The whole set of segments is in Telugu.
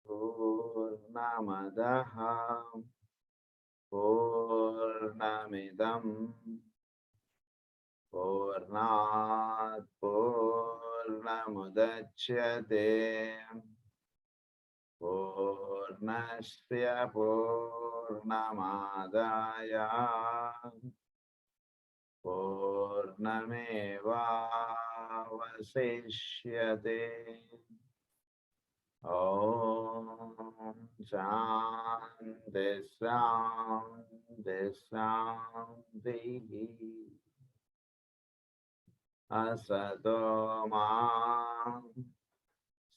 పూర్ణమదః పూర్ణమిదం పూర్ణాత్ పూర్ణముదచ్యతే పూర్ణస్య పూర్ణమాదాయ పూర్ణమేవావశిష్యతే. ఓం శాంతి శాంతి శాంతి. అసతో మా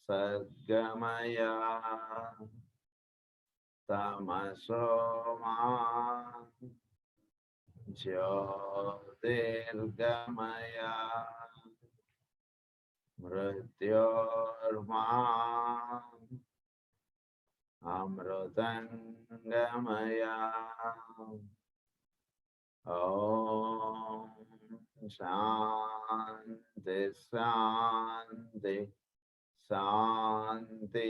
సద్గమయ తమసో మా జ్యోతిర్గమయ మృత్యోర్మా అమృతంగమయ. ఓం శాంతి శాంతి శాంతి.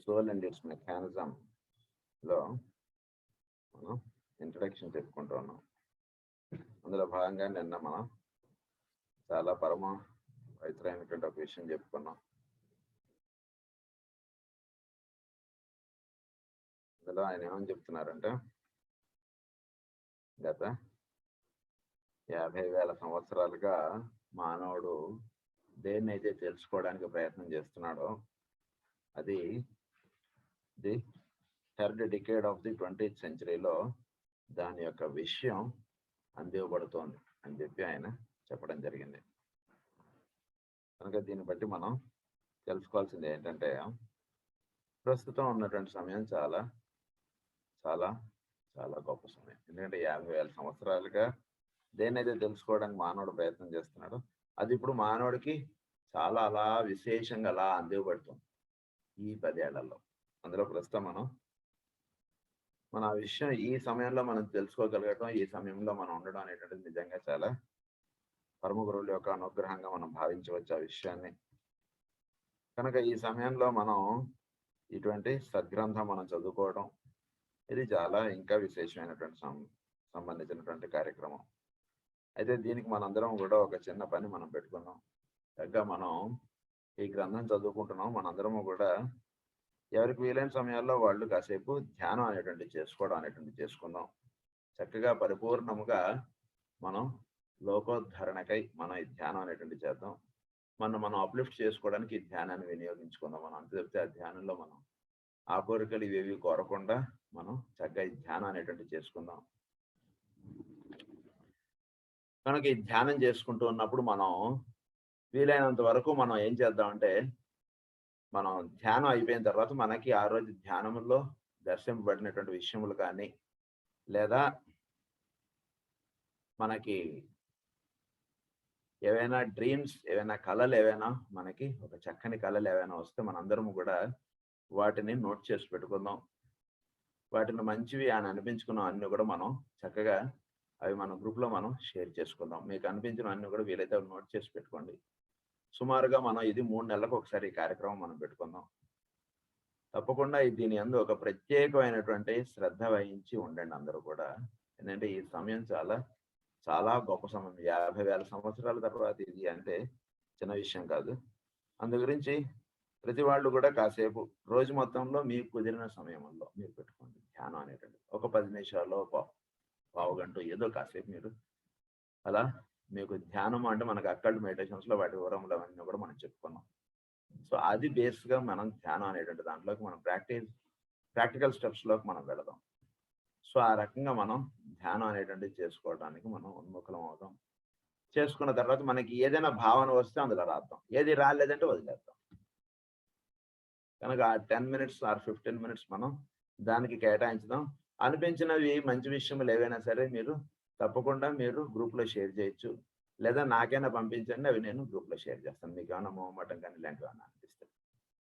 సోల్ అండ్ ఇట్స్ మెకానిజం లో మనం ఇంట్రడక్షన్ చెప్పుకుంటూ ఉన్నాం. అందులో భాగంగా నిన్న మనం చాలా పవిత్రమైనటువంటి ఒక విషయం చెప్పుకున్నాం. అందులో ఆయన ఏమని చెప్తున్నారంటే, గత 50,000 సంవత్సరాలుగా మానవుడు దేన్నైతే తెలుసుకోవడానికి ప్రయత్నం చేస్తున్నాడో అది the third decade of the 20th centuryలో దాని యొక్క విషయం అందివ్వబడుతోంది అని చెప్పి ఆయన చెప్పడం జరిగింది. కనుక దీన్ని బట్టి మనం తెలుసుకోవాల్సింది ఏంటంటే, ప్రస్తుతం ఉన్నటువంటి సమయం చాలా చాలా చాలా గొప్ప సమయం. ఎందుకంటే 50,000 సంవత్సరాలుగా దేన్నైతే తెలుసుకోవడానికి మానవుడు ప్రయత్నం చేస్తున్నాడో అది ఇప్పుడు మానవుడికి చాలా అలా విశేషంగా అలా అందివ్వబడుతుంది ఈ 10 ఏళ్లలో. అందులో ప్రస్తుతం మన ఆ విషయం ఈ సమయంలో మనం తెలుసుకోగలగటం, ఈ సమయంలో మనం ఉండడం అనేటువంటిది నిజంగా చాలా పరమ గురువుల యొక్క అనుగ్రహంగా మనం భావించవచ్చు ఆ విషయాన్ని. కనుక ఈ సమయంలో మనం ఇటువంటి సద్గ్రంథం మనం చదువుకోవడం ఇది చాలా ఇంకా విశేషమైనటువంటి సంబంధించినటువంటి కార్యక్రమం. అయితే దీనికి మనందరం కూడా ఒక చిన్న పని మనం పెట్టుకున్నాం. చక్కగా మనం ఈ గ్రంథం చదువుకుంటున్నాం. మనందరము కూడా ఎవరికి వీలైన సమయాల్లో వాళ్ళు కాసేపు ధ్యానం అనేటువంటి చేసుకుందాం. చక్కగా పరిపూర్ణముగా మనం లోకోద్ధరణకై మనం ఈ ధ్యానం అనేటువంటి చేద్దాం. మనం అప్లిఫ్ట్ చేసుకోవడానికి ఈ ధ్యానాన్ని వినియోగించుకుందాం. మనం అంత చెప్తే ఆ ధ్యానంలో మనం ఆ కోరికలు ఇవేవి కోరకుండా మనం చక్కగా ఈ ధ్యానం అనేటువంటి చేసుకుందాం. కనుక ఈ ధ్యానం చేసుకుంటూ ఉన్నప్పుడు మనం వీలైనంత వరకు మనం ఏం చేద్దామంటే, మనం ధ్యానం అయిపోయిన తర్వాత మనకి ఆ రోజు ధ్యానంలో దర్శింపబడినటువంటి విషయములు కానీ, లేదా మనకి ఏవైనా డ్రీమ్స్, ఏవైనా కళలు ఏవైనా మనకి ఒక చక్కని కళలు ఏవైనా వస్తే మనందరము కూడా వాటిని నోట్ చేసి పెట్టుకుందాం. వాటిని మంచివి అని అనిపించుకున్నాం అన్ని కూడా మనం చక్కగా అవి మన గ్రూప్లో మనం షేర్ చేసుకుందాం. మీకు అనిపించిన అన్ని కూడా వీలైతే నోట్ చేసి పెట్టుకోండి. సుమారుగా మనం ఇది 3 నెలలకు ఒకసారి ఈ కార్యక్రమం మనం పెట్టుకుందాం. తప్పకుండా దీని యందు ఒక ప్రత్యేకమైనటువంటి శ్రద్ధ వహించి ఉండండి అందరూ కూడా. ఎందుకంటే ఈ సమయం చాలా చాలా గొప్ప సమయం. 50,000 సంవత్సరాల తర్వాత ఇది అంటే చిన్న విషయం కాదు. అందు గురించి ప్రతి వాళ్ళు కూడా కాసేపు రోజు మొత్తంలో మీకు కుదిరిన సమయంలో మీరు పెట్టుకోండి ధ్యానం అనేటువంటి. ఒక 10 నిమిషాల్లో పావు గంట ఏదో కాసేపు మీరు అలా మీకు ధ్యానం అంటే మనకు అక్కల్డ్ మెడిటేషన్స్లో వాటి వివరములు అవన్నీ కూడా మనం చెప్పుకున్నాం. సో అది బేస్గా మనం ధ్యానం అనేటువంటి దాంట్లోకి మనం ప్రాక్టికల్ స్టెప్స్లోకి మనం వెళదాం. సో ఆ రకంగా మనం ధ్యానం అనేటువంటిది చేసుకోవడానికి మనం ఉన్ముఖలం అవుతాం. చేసుకున్న తర్వాత మనకి ఏదైనా భావన వస్తే అందులో రాద్దాం, ఏది రాలేదంటే వదిలేద్దాం. కనుక ఆ 10 minutes ఆర్ 15 minutes మనం దానికి కేటాయించుదాం. అనిపించినవి మంచి విషయములు ఏవైనా సరే మీరు తప్పకుండా మీరు గ్రూప్లో షేర్ చేయొచ్చు, లేదా నాకైనా పంపించండి, అవి నేను గ్రూప్లో షేర్ చేస్తాను. మీకు ఏమైనా మొహమాటం కానీ ఇలాంటివి ఏమైనా అనిపిస్తాయి.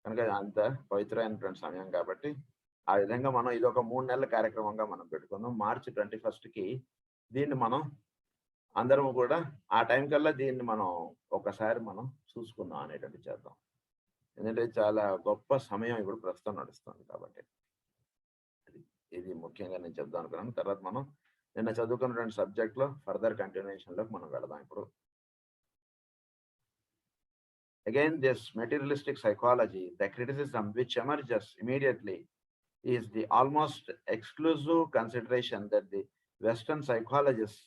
కనుక అంత పవిత్రమైనటువంటి సమయం కాబట్టి ఆ విధంగా మనం ఇది ఒక 3 నెలల కార్యక్రమంగా మనం పెట్టుకుందాం. మార్చి 21కి దీన్ని మనం అందరం కూడా ఆ టైం కల్లా దీన్ని మనం ఒకసారి మనం చూసుకుందాం అనేటువంటి చేద్దాం. ఎందుకంటే చాలా గొప్ప సమయం ఇప్పుడు ప్రస్తుతం నడుస్తుంది కాబట్టి ఇది ముఖ్యంగా నేను చెప్దాం అనుకున్నాను. తర్వాత మనం నిన్న చదువుకున్నటువంటి సబ్జెక్ట్లో ఫర్దర్ కంటిన్యూషన్లోకి మనం వెళదాం ఇప్పుడు. Again, this materialistic psychology, the criticism which emerges immediately is the almost exclusive consideration that the Western psychologist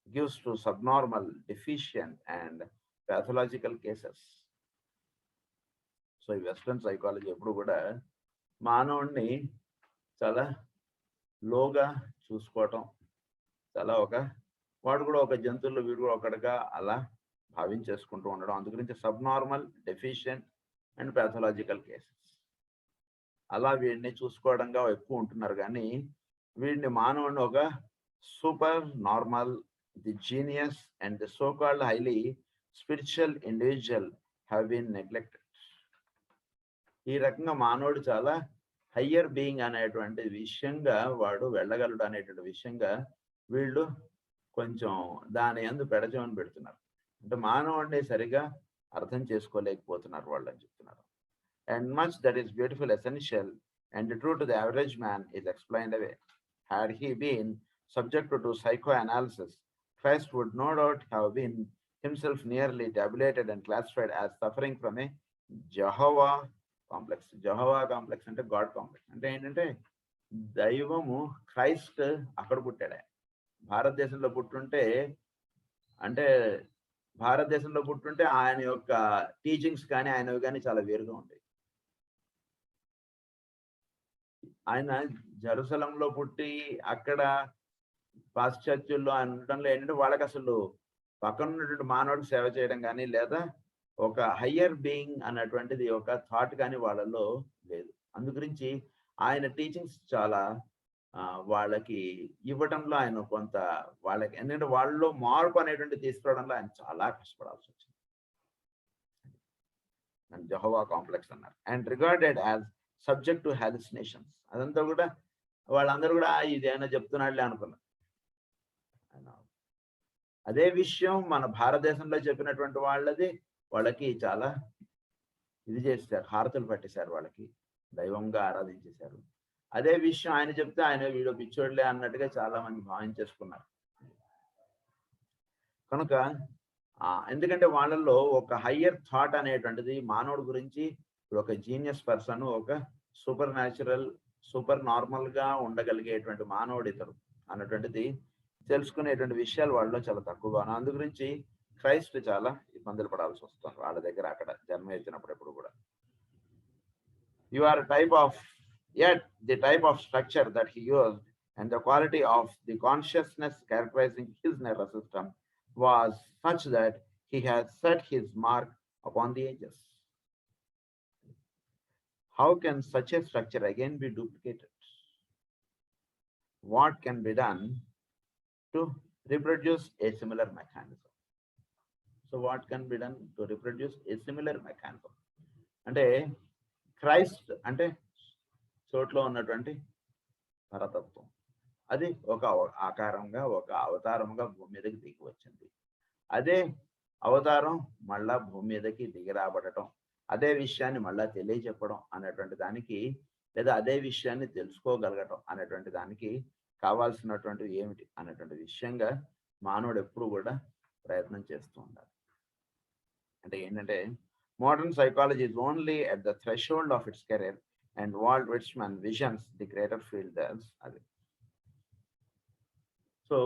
gives to subnormal, deficient, and pathological cases. So, Western psychology ఎప్పుడు కూడా మానవుడిని చాలా లోగా చూసుకోవటం, చాలా వాడు కూడా ఒక జంతువుల్లో వీడు కూడా ఒకటిగా అలా భావించేసుకుంటూ ఉండడం, అందు గురించి subnormal, deficient and pathological cases అలా వీడిని చూసుకోవడంగా ఎక్కువ ఉంటున్నారు. కానీ వీడిని మానవుడిని ఒక super normal, the genius and the so called highly spiritual individual have been neglected. ఈ రకంగా మానవుడు చాలా హయ్యర్ బీయింగ్ అనేటువంటి విషయంగా వాడు వెళ్ళగలడు అనేటువంటి విషయంగా వీళ్ళు కొంచెం దాని యందు పెడచమని పెడుతున్నారు. అంటే మానవుడిని సరిగా అర్థం చేసుకోలేకపోతున్నారు వాళ్ళు అని చెప్తున్నారు. And much that is beautiful, essential and true to the average man is explained away. Had he been subjected to psychoanalysis, Christ would no doubt have been himself nearly tabulated and classified as suffering from a Jehovah complex. Jehovah complex అంటే గాడ్ కాంప్లెక్స్. అంటే ఏంటంటే దైవము క్రైస్ట్ అక్కడ పుట్టాడు. భారతదేశంలో పుట్టుంటే అంటే భారతదేశంలో పుట్టుంటే ఆయన యొక్క టీచింగ్స్ కానీ ఆయనవి కానీ చాలా వేరుగా ఉంటాయి. ఆయన జెరూసలంలో పుట్టి అక్కడ పాశ్చాత్యుల్లో ఆయన ఉండడంలో ఏంటంటే వాళ్ళకి అసలు పక్కన ఉన్నటువంటి మానవుడికి సేవ చేయడం కానీ లేదా ఒక హయ్యర్ బీయింగ్ అన్నటువంటిది ఒక థాట్ కానీ వాళ్ళలో లేదు. అందు గురించి ఆయన టీచింగ్స్ చాలా వాళ్ళకి ఇవ్వటంలో ఆయన కొంత వాళ్ళకి ఎందుకంటే వాళ్ళలో మార్పు అనేటువంటి తీసుకురావడంలో ఆయన చాలా కష్టపడాల్సి వచ్చింది. జెహోవా కాంప్లెక్స్ అన్నారు. And regarded as subject to hallucinations. అదంతా కూడా వాళ్ళందరూ కూడా ఇదేమైనా చెప్తున్నాడులే అనుకున్నారు. అదే విషయం మన భారతదేశంలో చెప్పినటువంటి వాళ్ళకి చాలా ఇది చేశారు, హారతులు పట్టేశారు, వాళ్ళకి దైవంగా ఆరాధించేశారు. అదే విషయం ఆయన చెప్తే ఆయన వీడియో పిచ్చోడ్లే అన్నట్టుగా చాలా మంది భావించేసుకున్నారు. కనుక ఎందుకంటే వాళ్ళల్లో ఒక హయ్యర్ థాట్ అనేటువంటిది మానవుడి గురించి ఒక జీనియస్ పర్సన్, ఒక సూపర్ న్యాచురల్, సూపర్ నార్మల్ గా ఉండగలిగేటువంటి మానవుడు ఇతడు అన్నటువంటిది తెలుసుకునేటువంటి విషయాలు వాళ్ళలో చాలా తక్కువగా ఉన్నాయి. అందు గురించి క్రైస్ట్ చాలా ఇబ్బందులు పడాల్సి వస్తుంది వాళ్ళ దగ్గర అక్కడ జన్మ ఎత్తినప్పుడు. ఎప్పుడు కూడా you are type of yet the type of structure that he used and the quality of the consciousness characterizing his nervous system was such that he has set his mark upon the ages. How can such a structure again be duplicated? What can be done to reproduce a similar mechanism? So what can be done to reproduce a similar mechanism? అంటే క్రైస్ట్ అంటే చోట్లో ఉన్నటువంటి పరతత్వం అది ఒక ఆకారంగా, ఒక అవతారంగా భూమి మీదకి దిగి వచ్చింది. అదే అవతారం మళ్ళా భూమి మీదకి దిగి రాబడటం, అదే విషయాన్ని మళ్ళా తెలియజెప్పడం అనేటువంటి దానికి, లేదా అదే విషయాన్ని తెలుసుకోగలగటం అనేటువంటి దానికి కావాల్సినటువంటివి ఏమిటి అనేటువంటి విషయంగా మానవుడు ఎప్పుడు కూడా ప్రయత్నం చేస్తూ ఉండాలి. అంటే ఏంటంటే modern psychology is only at the threshold of its career and Walt Whitman visions the greater field as అది. సో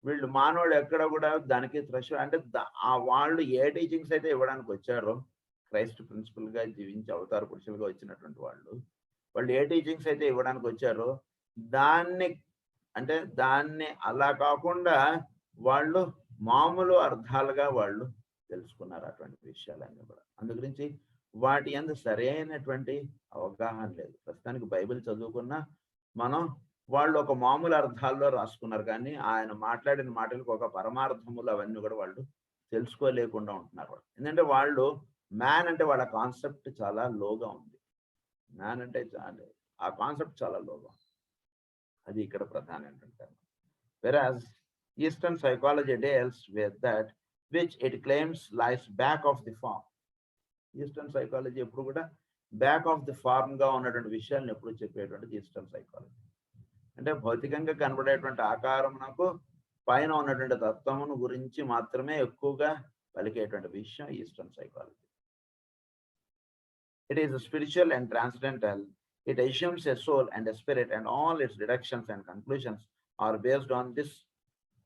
వీళ్ళు మానవుడు ఎక్కడ కూడా దానికి థ్రెషోల్డ్ అంటే వాళ్ళు ఏ టీచింగ్స్ అయితే ఇవ్వడానికి వచ్చారో, క్రైస్ట్ ప్రిన్సిపల్ గా జీవించి అవతార పురుషులుగా వచ్చినటువంటి వాళ్ళు ఏ టీచింగ్స్ అయితే ఇవ్వడానికి వచ్చారో దాన్ని అలా కాకుండా వాళ్ళు మామూలు అర్థాలుగా వాళ్ళు తెలుసుకున్నారు అటువంటి విషయాలన్నీ కూడా. అందు గురించి వాటి యందు సరైనటువంటి అవగాహన లేదు. ప్రస్తుతానికి బైబిల్ చదువుకున్నా మనం వాళ్ళు ఒక మామూలు అర్థాల్లో రాసుకున్నారు, కానీ ఆయన మాట్లాడిన మాటలకు ఒక పరమార్థములు అవన్నీ కూడా వాళ్ళు తెలుసుకోలేకుండా ఉంటున్నారు. ఎందుకంటే వాళ్ళు మ్యాన్ అంటే వాళ్ళ కాన్సెప్ట్ చాలా లోగా ఉంది. మ్యాన్ అంటే ఆ కాన్సెప్ట్ చాలా లోగా, అది ఇక్కడ ప్రధానమైనటువంటి. Whereas Eastern psychology deals with that which it claims lies back of the form. Eastern psychology ఎప్పుడు కూడా బ్యాక్ ఆఫ్ ది ఫార్మ్ గా ఉన్నటువంటి విషయాలను ఎప్పుడు చెప్పేటువంటిది ఈస్టర్న్ సైకాలజీ. అంటే భౌతికంగా కనబడేటువంటి ఆకారమునకు పైన ఉన్నటువంటి తత్వమును గురించి మాత్రమే ఎక్కువగా పలికేటువంటి విషయం eastern psychology. It is spiritual and transcendental. It assumes a soul and a spirit, and all its deductions and conclusions are based on this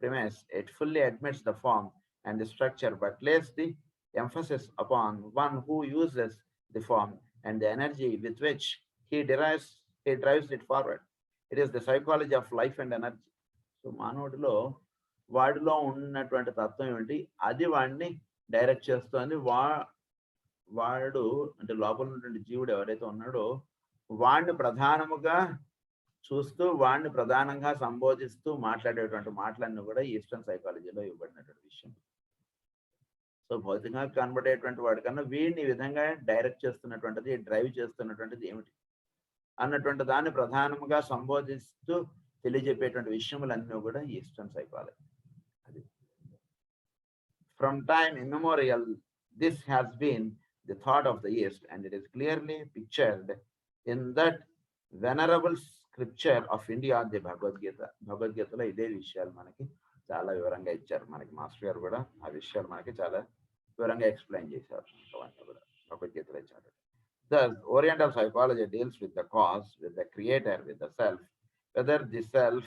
premise. It fully admits the form and the structure, but lays the emphasis upon one who uses the form and the energy with which he drives it forward. It is the psychology of life and energy. So మానవుడిలో వాడిలో ఉన్నటువంటి తత్వం ఏంటి, అది వాడిని డైరెక్ట్ చేస్తుంది. వాడు అంటే లోపల ఉన్నటువంటి జీవుడు ఎవరైతే ఉన్నాడో వాడిని ప్రధానముగా చూస్తూ వాడిని ప్రధానంగా సంబోధిస్తూ మాట్లాడేటువంటి మాటలన్నీ కూడా ఈస్టర్న్ సైకాలజీలో ఇవ్వబడినటువంటి విషయం. సో భౌతికంగా కనబడేటువంటి వాడికన్నా వీడిని ఈ విధంగా డైరెక్ట్ చేస్తున్నటువంటిది, డ్రైవ్ చేస్తున్నటువంటిది ఏమిటి అన్నటువంటి దాన్ని ప్రధానముగా సంబోధిస్తూ తెలియజెప్పేటువంటి విషయములన్నీ కూడా ఈస్టర్న్ సైకాలజీ. అది from time immemorial this has been the thought of the east, and it is clearly pictured in that venerable scripture of India, the Bhagavad Gita. భగవద్గీతలో ఇదే విషయాలు మనకి చాలా వివరంగా ఇచ్చారు. మనకి మాస్టర్ గారు కూడా ఆ విషయాలు మనకి చాలా వివరంగా ఎక్స్ప్లెయిన్ చేశారు. అవన్నీ కూడా భగవద్గీతలో ఇచ్చారు. Thus, Oriental psychology deals with the cause, with the creator, with the self, whether the self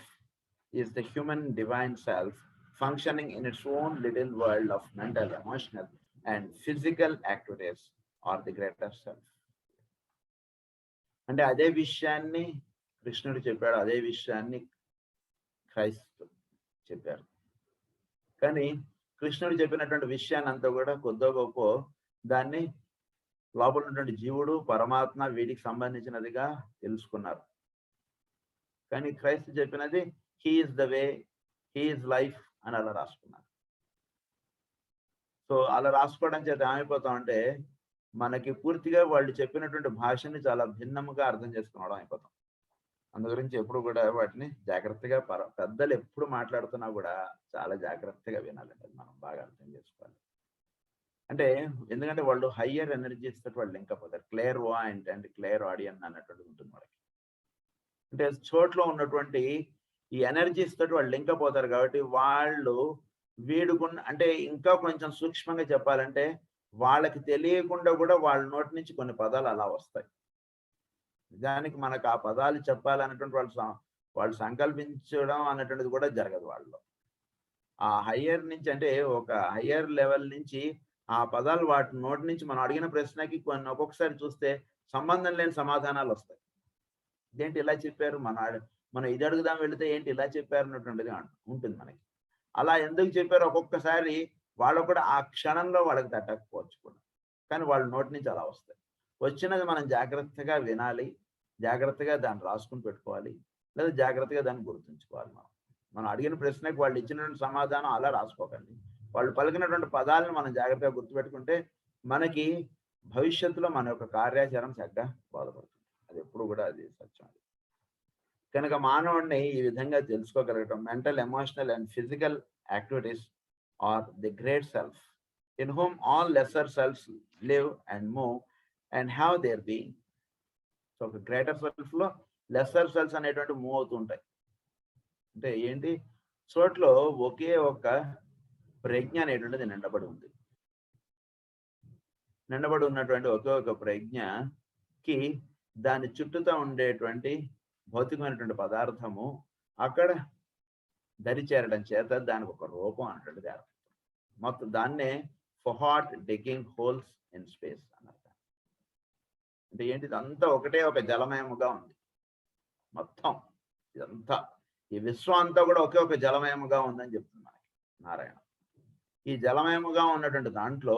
is the human divine self functioning in its own little world of mental, emotional, and physical activities, or the greater self. అంటే అదే విషయాన్ని కృష్ణుడు చెప్పాడు, అదే విషయాన్ని క్రైస్తవు చెప్పారు. కానీ కృష్ణుడు చెప్పినటువంటి విషయాన్ని అంతా కూడా కొద్దో గొప్ప దాన్ని లోపల ఉన్నటువంటి జీవుడు, పరమాత్మ వీటికి సంబంధించినదిగా తెలుసుకున్నారు. కానీ క్రైస్తవు చెప్పినది he is the way, he is life అని అలా రాసుకున్నారు. సో అలా రాసుకోవడం చేత ఏమైపోతామంటే మనకి పూర్తిగా వాళ్ళు చెప్పినటువంటి భాషని చాలా భిన్నముగా అర్థం చేసుకోవడం అయిపోతాం. అందు గురించి ఎప్పుడు కూడా వాటిని జాగ్రత్తగా పెద్దలు ఎప్పుడు మాట్లాడుతున్నా కూడా చాలా జాగ్రత్తగా వినాలండి. మనం బాగా అర్థం చేసుకోవాలి. అంటే ఎందుకంటే వాళ్ళు హయ్యర్ ఎనర్జీస్ తోటి వాళ్ళు లింక్ అయిపోతారు. క్లియర్ వాయింట్ అండ్ క్లియర్ ఆడియన్ అన్నటువంటి ఉంటుంది వాళ్ళకి. అంటే చోట్లో ఉన్నటువంటి ఈ ఎనర్జీస్ తోటి వాళ్ళు లింక్ అయిపోతారు కాబట్టి వాళ్ళు వీడుకున్న అంటే ఇంకా కొంచెం సూక్ష్మంగా చెప్పాలంటే వాళ్ళకి తెలియకుండా కూడా వాళ్ళ నోటి నుంచి కొన్ని పదాలు అలా వస్తాయి. నిజానికి మనకు ఆ పదాలు చెప్పాలన్నటువంటి వాళ్ళు సంకల్పించడం అన్నటువంటిది కూడా జరగదు వాళ్ళలో. ఆ హయ్యర్ నుంచి అంటే ఒక హయ్యర్ లెవెల్ నుంచి ఆ పదాలు వాటి నోటి నుంచి మనం అడిగిన ప్రశ్నకి కొన్ని ఒక్కొక్కసారి చూస్తే సంబంధం లేని సమాధానాలు వస్తాయి. ఇదేంటి ఇలా చెప్పారు, మనం ఇది అడుగుదాం వెళితే ఏంటి ఇలా చెప్పారు అన్నటువంటిది ఉంటుంది మనకి. అలా ఎందుకు చెప్పారు ఒక్కొక్కసారి వాళ్ళు కూడా ఆ క్షణంలో వాళ్ళకి తట్టకపోవచ్చు కూడా, కానీ వాళ్ళ నోటి నుంచి అలా వస్తాయి. వచ్చినది మనం జాగ్రత్తగా వినాలి, జాగ్రత్తగా దాన్ని రాసుకుని పెట్టుకోవాలి, లేదా జాగ్రత్తగా దాన్ని గుర్తుంచుకోవాలి. మనం అడిగిన ప్రశ్నకు వాళ్ళు ఇచ్చినటువంటి సమాధానం అలా రాసుకోకండి. వాళ్ళు పలికినటువంటి పదాలను మనం జాగ్రత్తగా గుర్తుపెట్టుకుంటే మనకి భవిష్యత్తులో మన యొక్క కార్యాచరణ చక్కగా బోధపడుతుంది. అది ఎప్పుడు కూడా అది సత్యం. కనుక మానవుడిని ఈ విధంగా తెలుసుకోగలగటం, mental, emotional and physical activities are the great self in whom all lesser selves live and move and have their being. So ఒక గ్రేటర్ సెల్ఫ్ లో లెసర్ సెల్స్ అనేటువంటి మూవ్ అవుతూ ఉంటాయి. అంటే ఏంటి, చోట్లో ఒకే ఒక ప్రజ్ఞ అనేటువంటిది నిండబడి ఉంది. నిండబడి ఉన్నటువంటి ఒకే ఒక ప్రజ్ఞకి దాని చుట్టూతో ఉండేటువంటి భౌతికమైనటువంటి పదార్థము అక్కడ దరిచేరడం చేత దానికి ఒక రూపం అనేటువంటిది ఏర్పడుతుంది. మొత్తం దాన్నే ఫహాట్ డిగ్గింగ్ హోల్స్ ఇన్ స్పేస్ అన్నారు. అంటే ఏంటి, ఇదంతా ఒకటే ఒక జలమయముగా ఉంది. మొత్తం ఇదంతా ఈ విశ్వం అంతా కూడా ఒకే ఒక జలమయముగా ఉందని చెప్తుంది మనకి నారాయణ. ఈ జలమయముగా ఉన్నటువంటి దాంట్లో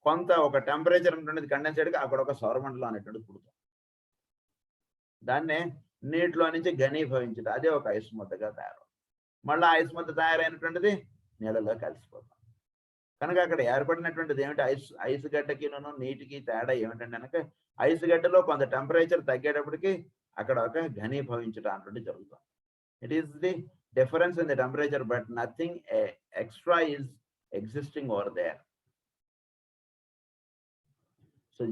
కొంత ఒక టెంపరేచర్ ఉన్నటువంటిది కండెన్సేట్గా అక్కడ ఒక సౌరమండలం అనేటువంటిది పుడుతుంది. దాన్నే నీటిలో నుంచి ఘనీభవించడం, అదే ఒక ఐస్ ముద్దగా తయారవుతుంది. మళ్ళీ ఐస్ ముద్ద తయారైనటువంటిది నీళ్ళలో కలిసిపోతాం. కనుక అక్కడ ఏర్పడినటువంటిది ఏమిటి? ఐస్ గడ్డకిను నీటికి తేడా ఏమిటంటే కనుక ఐస్ గడ్డలో కొంత టెంపరేచర్ తగ్గేటప్పటికి అక్కడ ఒక ఘనీభవించడం అటువంటి జరుగుతుంది. It is the difference in the temperature, but nothing extra is existing over there. So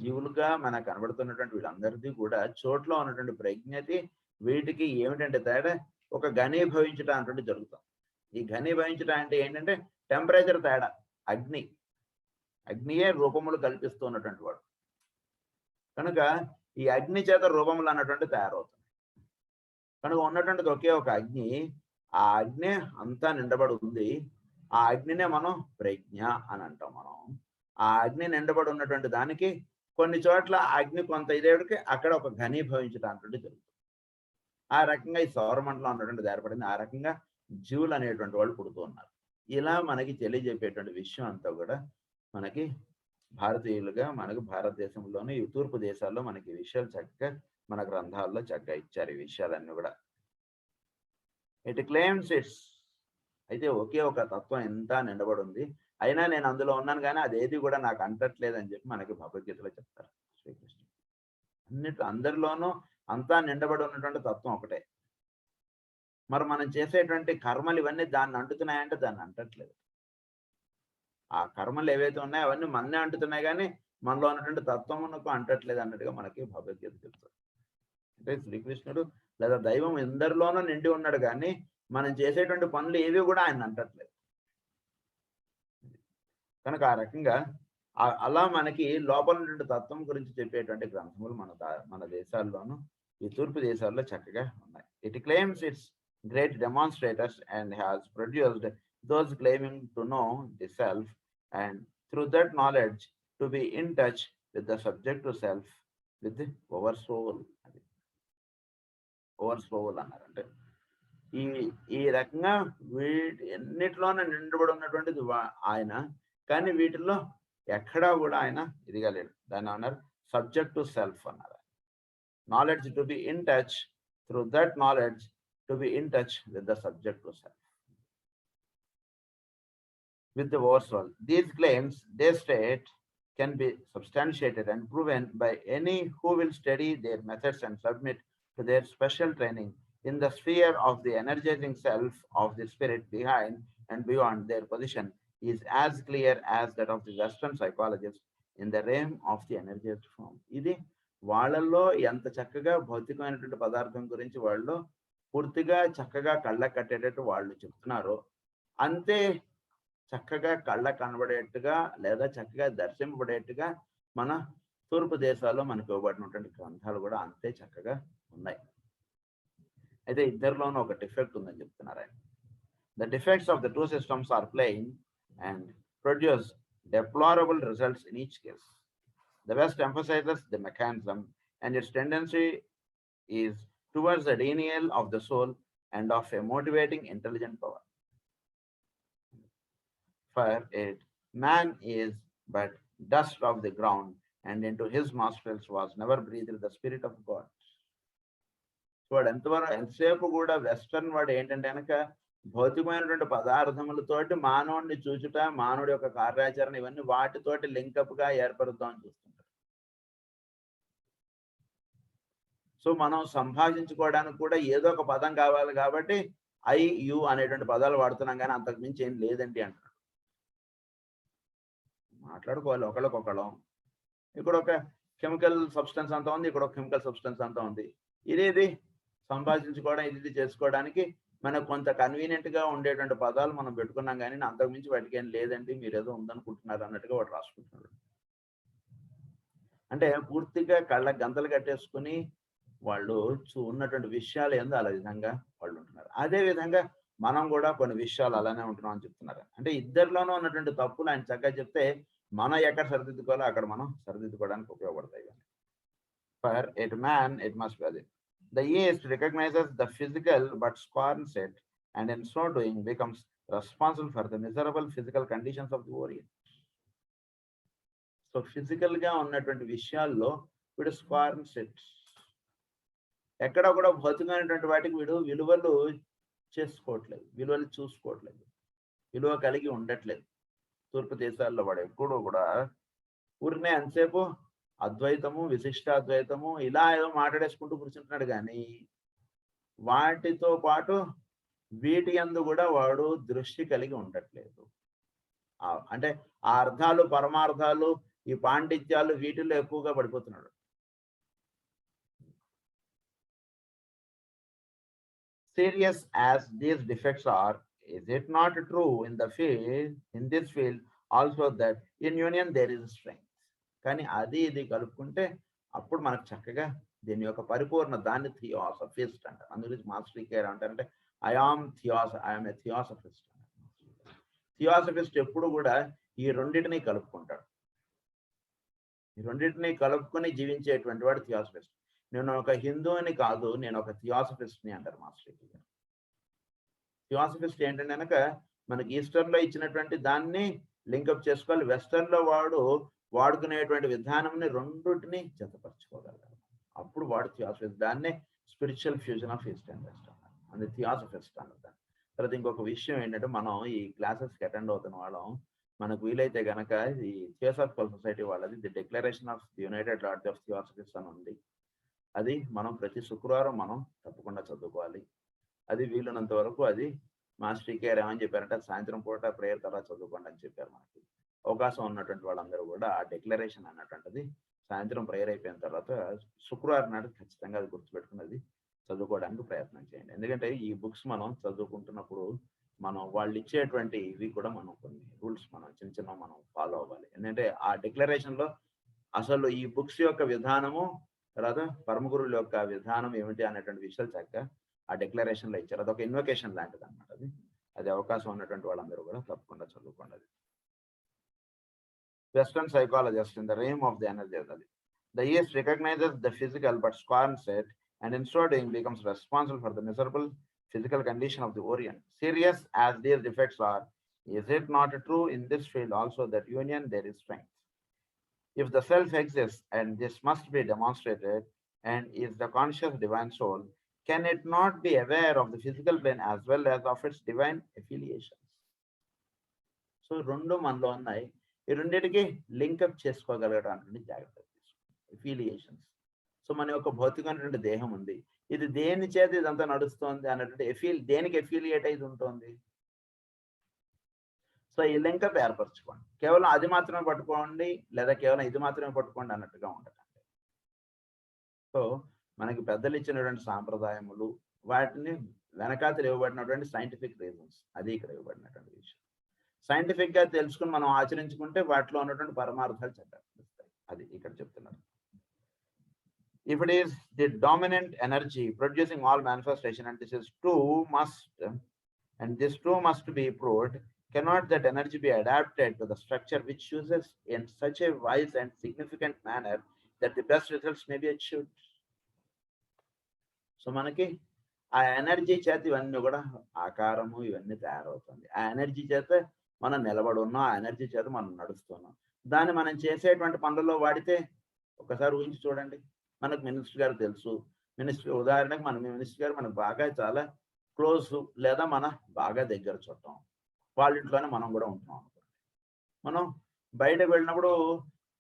జీవులుగా మనకు కనబడుతున్నటువంటి వీళ్ళందరిది కూడా చోట్లో ఉన్నటువంటి ప్రజ్ఞతి వీటికి ఏమిటంటే తేడా ఒక ఘనీభవించడం అటువంటి జరుగుతుంది. ఈ ఘనీభవించడం అంటే ఏంటంటే టెంపరేచర్ తేడా. అగ్నియే రూపములు కల్పిస్తూ ఉన్నటువంటి వాడు కనుక ఈ అగ్ని చేత రూపములు అన్నటువంటి తయారవుతుంది. కనుక ఉన్నటువంటిది ఒకే ఒక అగ్ని. ఆ అగ్ని అంతా నిండబడి ఉంది. ఆ అగ్నినే మనం ప్రజ్ఞ అని అంటాం. మనం ఆ అగ్ని నిండబడి ఉన్నటువంటి దానికి కొన్ని చోట్ల అగ్ని కొంత ఇదేవిడికి అక్కడ ఒక ఘనీభవించడం అన్నటువంటి జరుగుతుంది. ఆ రకంగా ఈ సౌరమండలం అన్నటువంటిది ఏర్పడింది. ఆ రకంగా జీవులు అనేటువంటి వాళ్ళు పుడుతూ ఉన్నారు. ఇలా మనకి తెలియజెప్పేటువంటి విషయం అంతా కూడా మనకి భారతీయులుగా మనకు భారతదేశంలోని ఈ తూర్పు దేశాల్లో మనకి ఈ విషయాలు చక్కగా మన గ్రంథాల్లో చక్కగా ఇచ్చారు. ఈ విషయాలన్నీ కూడా ఇట్ క్లెయిమ్స్ ఇట్స్. అయితే ఒకే ఒక తత్వం ఎంత నిండబడి ఉంది, అయినా నేను అందులో ఉన్నాను కానీ అదేది కూడా నాకు అంటట్లేదని చెప్పి మనకి భగవద్గీతలో చెప్తారు శ్రీకృష్ణుడు. అందరిలోనూ అంతా నిండబడి ఉన్నటువంటి తత్వం ఒకటే. మరి మనం చేసేటువంటి కర్మలు ఇవన్నీ దాన్ని అంటుతున్నాయంటే దాన్ని అంటట్లేదు. ఆ కర్మలు ఏవైతే ఉన్నాయో అవన్నీ మననే అంటున్నాయి కానీ మనలో ఉన్నటువంటి తత్వమునకు అంటట్లేదు అన్నట్టుగా మనకి భగవద్గీత చెప్తారు. అంటే శ్రీకృష్ణుడు లేదా దైవం ఎందరిలోనూ నిండి ఉన్నాడు కానీ మనం చేసేటువంటి పనులు ఏవి కూడా ఆయన అంటట్లేదు. కనుక ఆ రకంగా అలా మనకి లోపల ఉన్నటువంటి తత్వం గురించి చెప్పేటువంటి గ్రంథములు మన దేశాల్లోనూ ఈ తూర్పు దేశాల్లో చక్కగా ఉన్నాయి. It claims it's great demonstrators and has produced those claiming to know the self, and through that knowledge to be in touch with the subject to self, with the oversoul. Oversoul అన్నారంటే ఈ రకంగా ఎన్నిట్లోనే నిండబడి ఉన్నటువంటిది ఆయన, కానీ వీటిల్లో ఎక్కడా కూడా ఆయన ఇదిగలేడు. దాన్ని అన్నారు సబ్జెక్ట్ టు సెల్ఫ్ అన్నారు. Knowledge to be in touch, through that knowledge to be in touch with the subject to self, with the oversoul. These claims, they state, can be substantiated and proven by any who will study their methods and submit to their special training in the sphere of the energizing self of the spirit behind and beyond. Their position is as clear as that of the Western psychologists in the realm of the energized form. ఇది వాళ్ళల్లో ఎంత చక్కగా భౌతికమైనటువంటి పదార్థం గురించి వాళ్ళు పూర్తిగా చక్కగా కళ్ళ కట్టేటట్టు వాళ్ళు చెప్తున్నారు, అంతే చక్కగా కళ్ళ కనబడేట్టుగా లేదా చక్కగా దర్శింపబడేట్టుగా మన తూర్పు దేశాల్లో మనకు ఇవ్వబడినటువంటి గ్రంథాలు కూడా అంతే చక్కగా ఉన్నాయి. అయితే ఇద్దరిలోనూ ఒక డిఫెక్ట్ ఉందని చెప్తున్నారు ఆయన. The defects of the two systems are playing and produce deplorable results in each case. The West emphasizes the mechanism and its tendency is towards the denial of the soul and of a motivating intelligent power. For it, man is but dust of the ground, and into his nostrils was never breathed the spirit of God. వాడు ఎంతసేపు కూడా వెస్టర్న్ వాడు ఏంటంటే కనుక భౌతికమైనటువంటి పదార్థములతోటి మానవుడిని చూచుట, మానవుడి యొక్క కార్యాచరణ ఇవన్నీ వాటితోటి లింకప్ గా ఏర్పరుద్దామని చూస్తుంటారు. సో మనం సంభాషించుకోవడానికి కూడా ఏదో ఒక పదం కావాలి కాబట్టి ఐ యు అనేటువంటి పదాలు వాడుతున్నాం కానీ అంతకు మించి ఏం లేదండి అంటారు. మాట్లాడుకోవాలి ఒకళ్ళకొకళ్ళం. ఇక్కడ ఒక కెమికల్ సబ్స్టెన్స్ అంతా ఉంది, ఇక్కడ ఒక కెమికల్ సబ్స్టెన్స్ అంతా ఉంది. ఇది సంభాషించుకోవడం ఇది చేసుకోవడానికి మనకు కొంత కన్వీనియంట్ గా ఉండేటువంటి పదాలు మనం పెట్టుకున్నాం కానీ అంతకు మించి వాటికి ఏం లేదండి, మీరు ఏదో ఉందనుకుంటున్నారు అన్నట్టుగా వాడు రాసుకుంటున్నాడు. అంటే పూర్తిగా కళ్ళ గంతలు కట్టేసుకుని వాళ్ళు ఉన్నటువంటి విషయాలు ఏందో అలా విధంగా వాళ్ళు ఉంటున్నారు. అదే విధంగా మనం కూడా కొన్ని విషయాలు అలానే ఉంటున్నాం అని చెప్తున్నారు. అంటే ఇద్దరిలోనూ ఉన్నటువంటి తప్పులు ఆయన చక్కగా చెప్తే మనం ఎక్కడ సరిదిద్దుకోవాలో అక్కడ మనం సరిదిద్దుకోవడానికి ఉపయోగపడతాయి. For at man it must be అది. The East recognizes the physical but scorns it, and in so doing becomes responsible for the miserable physical conditions of the Orient. So physical గా ఉన్నటువంటి విషయాల్లో వీడు scorns it. ఎక్కడ కూడా భౌతికమైనటువంటి వాటికి వీడు విలువలు చేసుకోవట్లేదు, విలువలు చూసుకోవట్లేదు, విలువ కలిగి ఉండట్లేదు. తూర్పు దేశాల్లో వాడు ఎప్పుడూ కూడా ఊరినే ఎంతసేపు అద్వైతము, విశిష్టాద్వైతము ఇలా ఏదో మాట్లాడేసుకుంటూ కూర్చుంటున్నాడు కానీ వాటితో పాటు వీటి యందు కూడా వాడు దృష్టి కలిగి ఉండట్లేదు. అంటే ఆ అర్థాలు, పరమార్థాలు, ఈ పాండిత్యాలు వీటిల్లో ఎక్కువగా పడిపోతున్నాడు. Serious as these defects are, is it not true in this field also that in union there is strength? కానీ అది ఇది కలుపుకుంటే అప్పుడు మనకు చక్కగా దీని యొక్క పరిపూర్ణ దాన్ని థియోసఫిస్ట్ అంటారు. అందుగురించి మాస్టర్ కేర్ అంటారంటే ఐఎమ్ ఏ థియోసఫిస్ట్. థియోసఫిస్ట్ ఎప్పుడు కూడా ఈ రెండింటిని కలుపుకుంటాడు. ఈ రెండింటిని కలుపుకొని జీవించేటువంటి వాడు థియోసఫిస్ట్. నేను ఒక హిందువుని కాదు, నేను ఒక థియోసఫిస్ట్ని అంటారు మాస్టర్ గారు. థియోసఫిస్ట్ ఏంటంటే కనుక మనకి ఈస్టర్న్లో ఇచ్చినటువంటి దాన్ని లింకప్ చేసుకోవాలి, వెస్టర్న్లో వాడుకునేటువంటి విధానంని రెండింటిని జతపరచుకోగలగాలి. అప్పుడు వాడు థియోసఫిస్ట్. దాన్నే spiritual fusion of east and west అన్నారు. అది థియోసఫిస్ట్ అన్నది. తర్వాత ఇంకొక విషయం ఏంటంటే మనం ఈ క్లాసెస్కి అటెండ్ అవుతున్న వాళ్ళం మనకు వీలైతే గనక ఈ థియోసాఫికల్ సొసైటీ వాళ్ళది the Declaration of the United Lords of Theosophist అని ఉంది. అది మనం ప్రతి శుక్రవారం మనం తప్పకుండా చదువుకోవాలి. అది వీలున్నంత వరకు అది మాస్టర్ కేర్ ఏమని చెప్పారంటే సాయంత్రం పూట ప్రేయర్ తర్వాత చదువుకోండి అని చెప్పారు. మనకి అవకాశం ఉన్నటువంటి వాళ్ళందరూ కూడా ఆ డిక్లరేషన్ అన్నటువంటిది సాయంత్రం ప్రేయర్ అయిపోయిన తర్వాత శుక్రవారం నాడు ఖచ్చితంగా అది గుర్తుపెట్టుకున్నది చదువుకోవడానికి ప్రయత్నం చేయండి. ఎందుకంటే ఈ బుక్స్ మనం చదువుకుంటున్నప్పుడు మనం వాళ్ళు ఇచ్చేటువంటి ఇవి కూడా మనం కొన్ని రూల్స్ మనం చిన్న మనం ఫాలో అవ్వాలి. ఎందుకంటే ఆ డిక్లరేషన్లో అసలు ఈ బుక్స్ యొక్క విధానము, తర్వాత పరమగురువుల యొక్క విధానం ఏమిటి అనేటువంటి విషయాలు చక్కగా ఆ డిక్లరేషన్లో ఇచ్చారు. అదొక ఇన్వకేషన్ లాంటిది అనమాట. అది అవకాశం ఉన్నటువంటి వాళ్ళందరూ కూడా తప్పకుండా చదువుకోండి. అది Western psychologists in the realm of the energy. The East recognizes the physical but scorns it, and in so doing becomes responsible for the miserable physical condition of the Orient. Serious as these defects are, is it not true in this field also that union there is strength? If the self exists, and this must be demonstrated, and is the conscious divine soul, can it not be aware of the physical plane as well as of its divine affiliations? So, రెండు మనలో ఉన్నాయి. ఈ రెండింటికి లింకప్ చేసుకోగలగడానికి జాగ్రత్త తీసుకోండి. ఎఫిలియేషన్స్. సో మన యొక్క భౌతికమైనటువంటి దేహం ఉంది, ఇది దేని చేత ఇదంతా నడుస్తోంది అన్నటువంటి దేనికి ఎఫిలియేట్ అయితే ఉంటుంది. సో ఈ లింకప్ ఏర్పరచుకోండి. కేవలం అది మాత్రమే పట్టుకోండి లేదా కేవలం ఇది మాత్రమే పట్టుకోండి అన్నట్టుగా ఉండకండి. సో మనకి పెద్దలు ఇచ్చినటువంటి సాంప్రదాయములు, వాటిని వెనకాతలు ఇవ్వబడినటువంటి సైంటిఫిక్ రీజన్స్, అది ఇక్కడ ఇవ్వబడినటువంటి విషయం. సైంటిఫిక్ గా తెలుసుకుని మనం ఆచరించుకుంటే వాటిలో ఉన్నటువంటి పరమార్థాలు చెప్పేస్తాయి. అది ఇక్కడ చెప్తున్నారు. If it is the dominant energy producing all manifestation, and this too must be proved, cannot that energy be adapted to the structure which uses in such a wise and significant manner that the best results may be achieved? So మనకి ఆ ఎనర్జీ చేత ఇవన్నీ కూడా ఆకారము ఇవన్నీ తయారవుతుంది. ఆ ఎనర్జీ చేత మనం నిలబడి ఉన్నాం, ఆ ఎనర్జీ చేత మనం నడుస్తున్నాం. దాన్ని మనం చేసేటువంటి పనులలో వాడితే ఒకసారి ఊహించి చూడండి. మనకు మినిస్టర్ గారు తెలుసు, ఉదాహరణకు మన మినిస్టర్ గారు మనకు బాగా చాలా క్లోజ్ లేదా మన బాగా దగ్గర చుట్టాం, వాళ్ళ ఇంట్లోనే మనం కూడా ఉంటున్నాం అనుకోండి. మనం బయటకు వెళ్ళినప్పుడు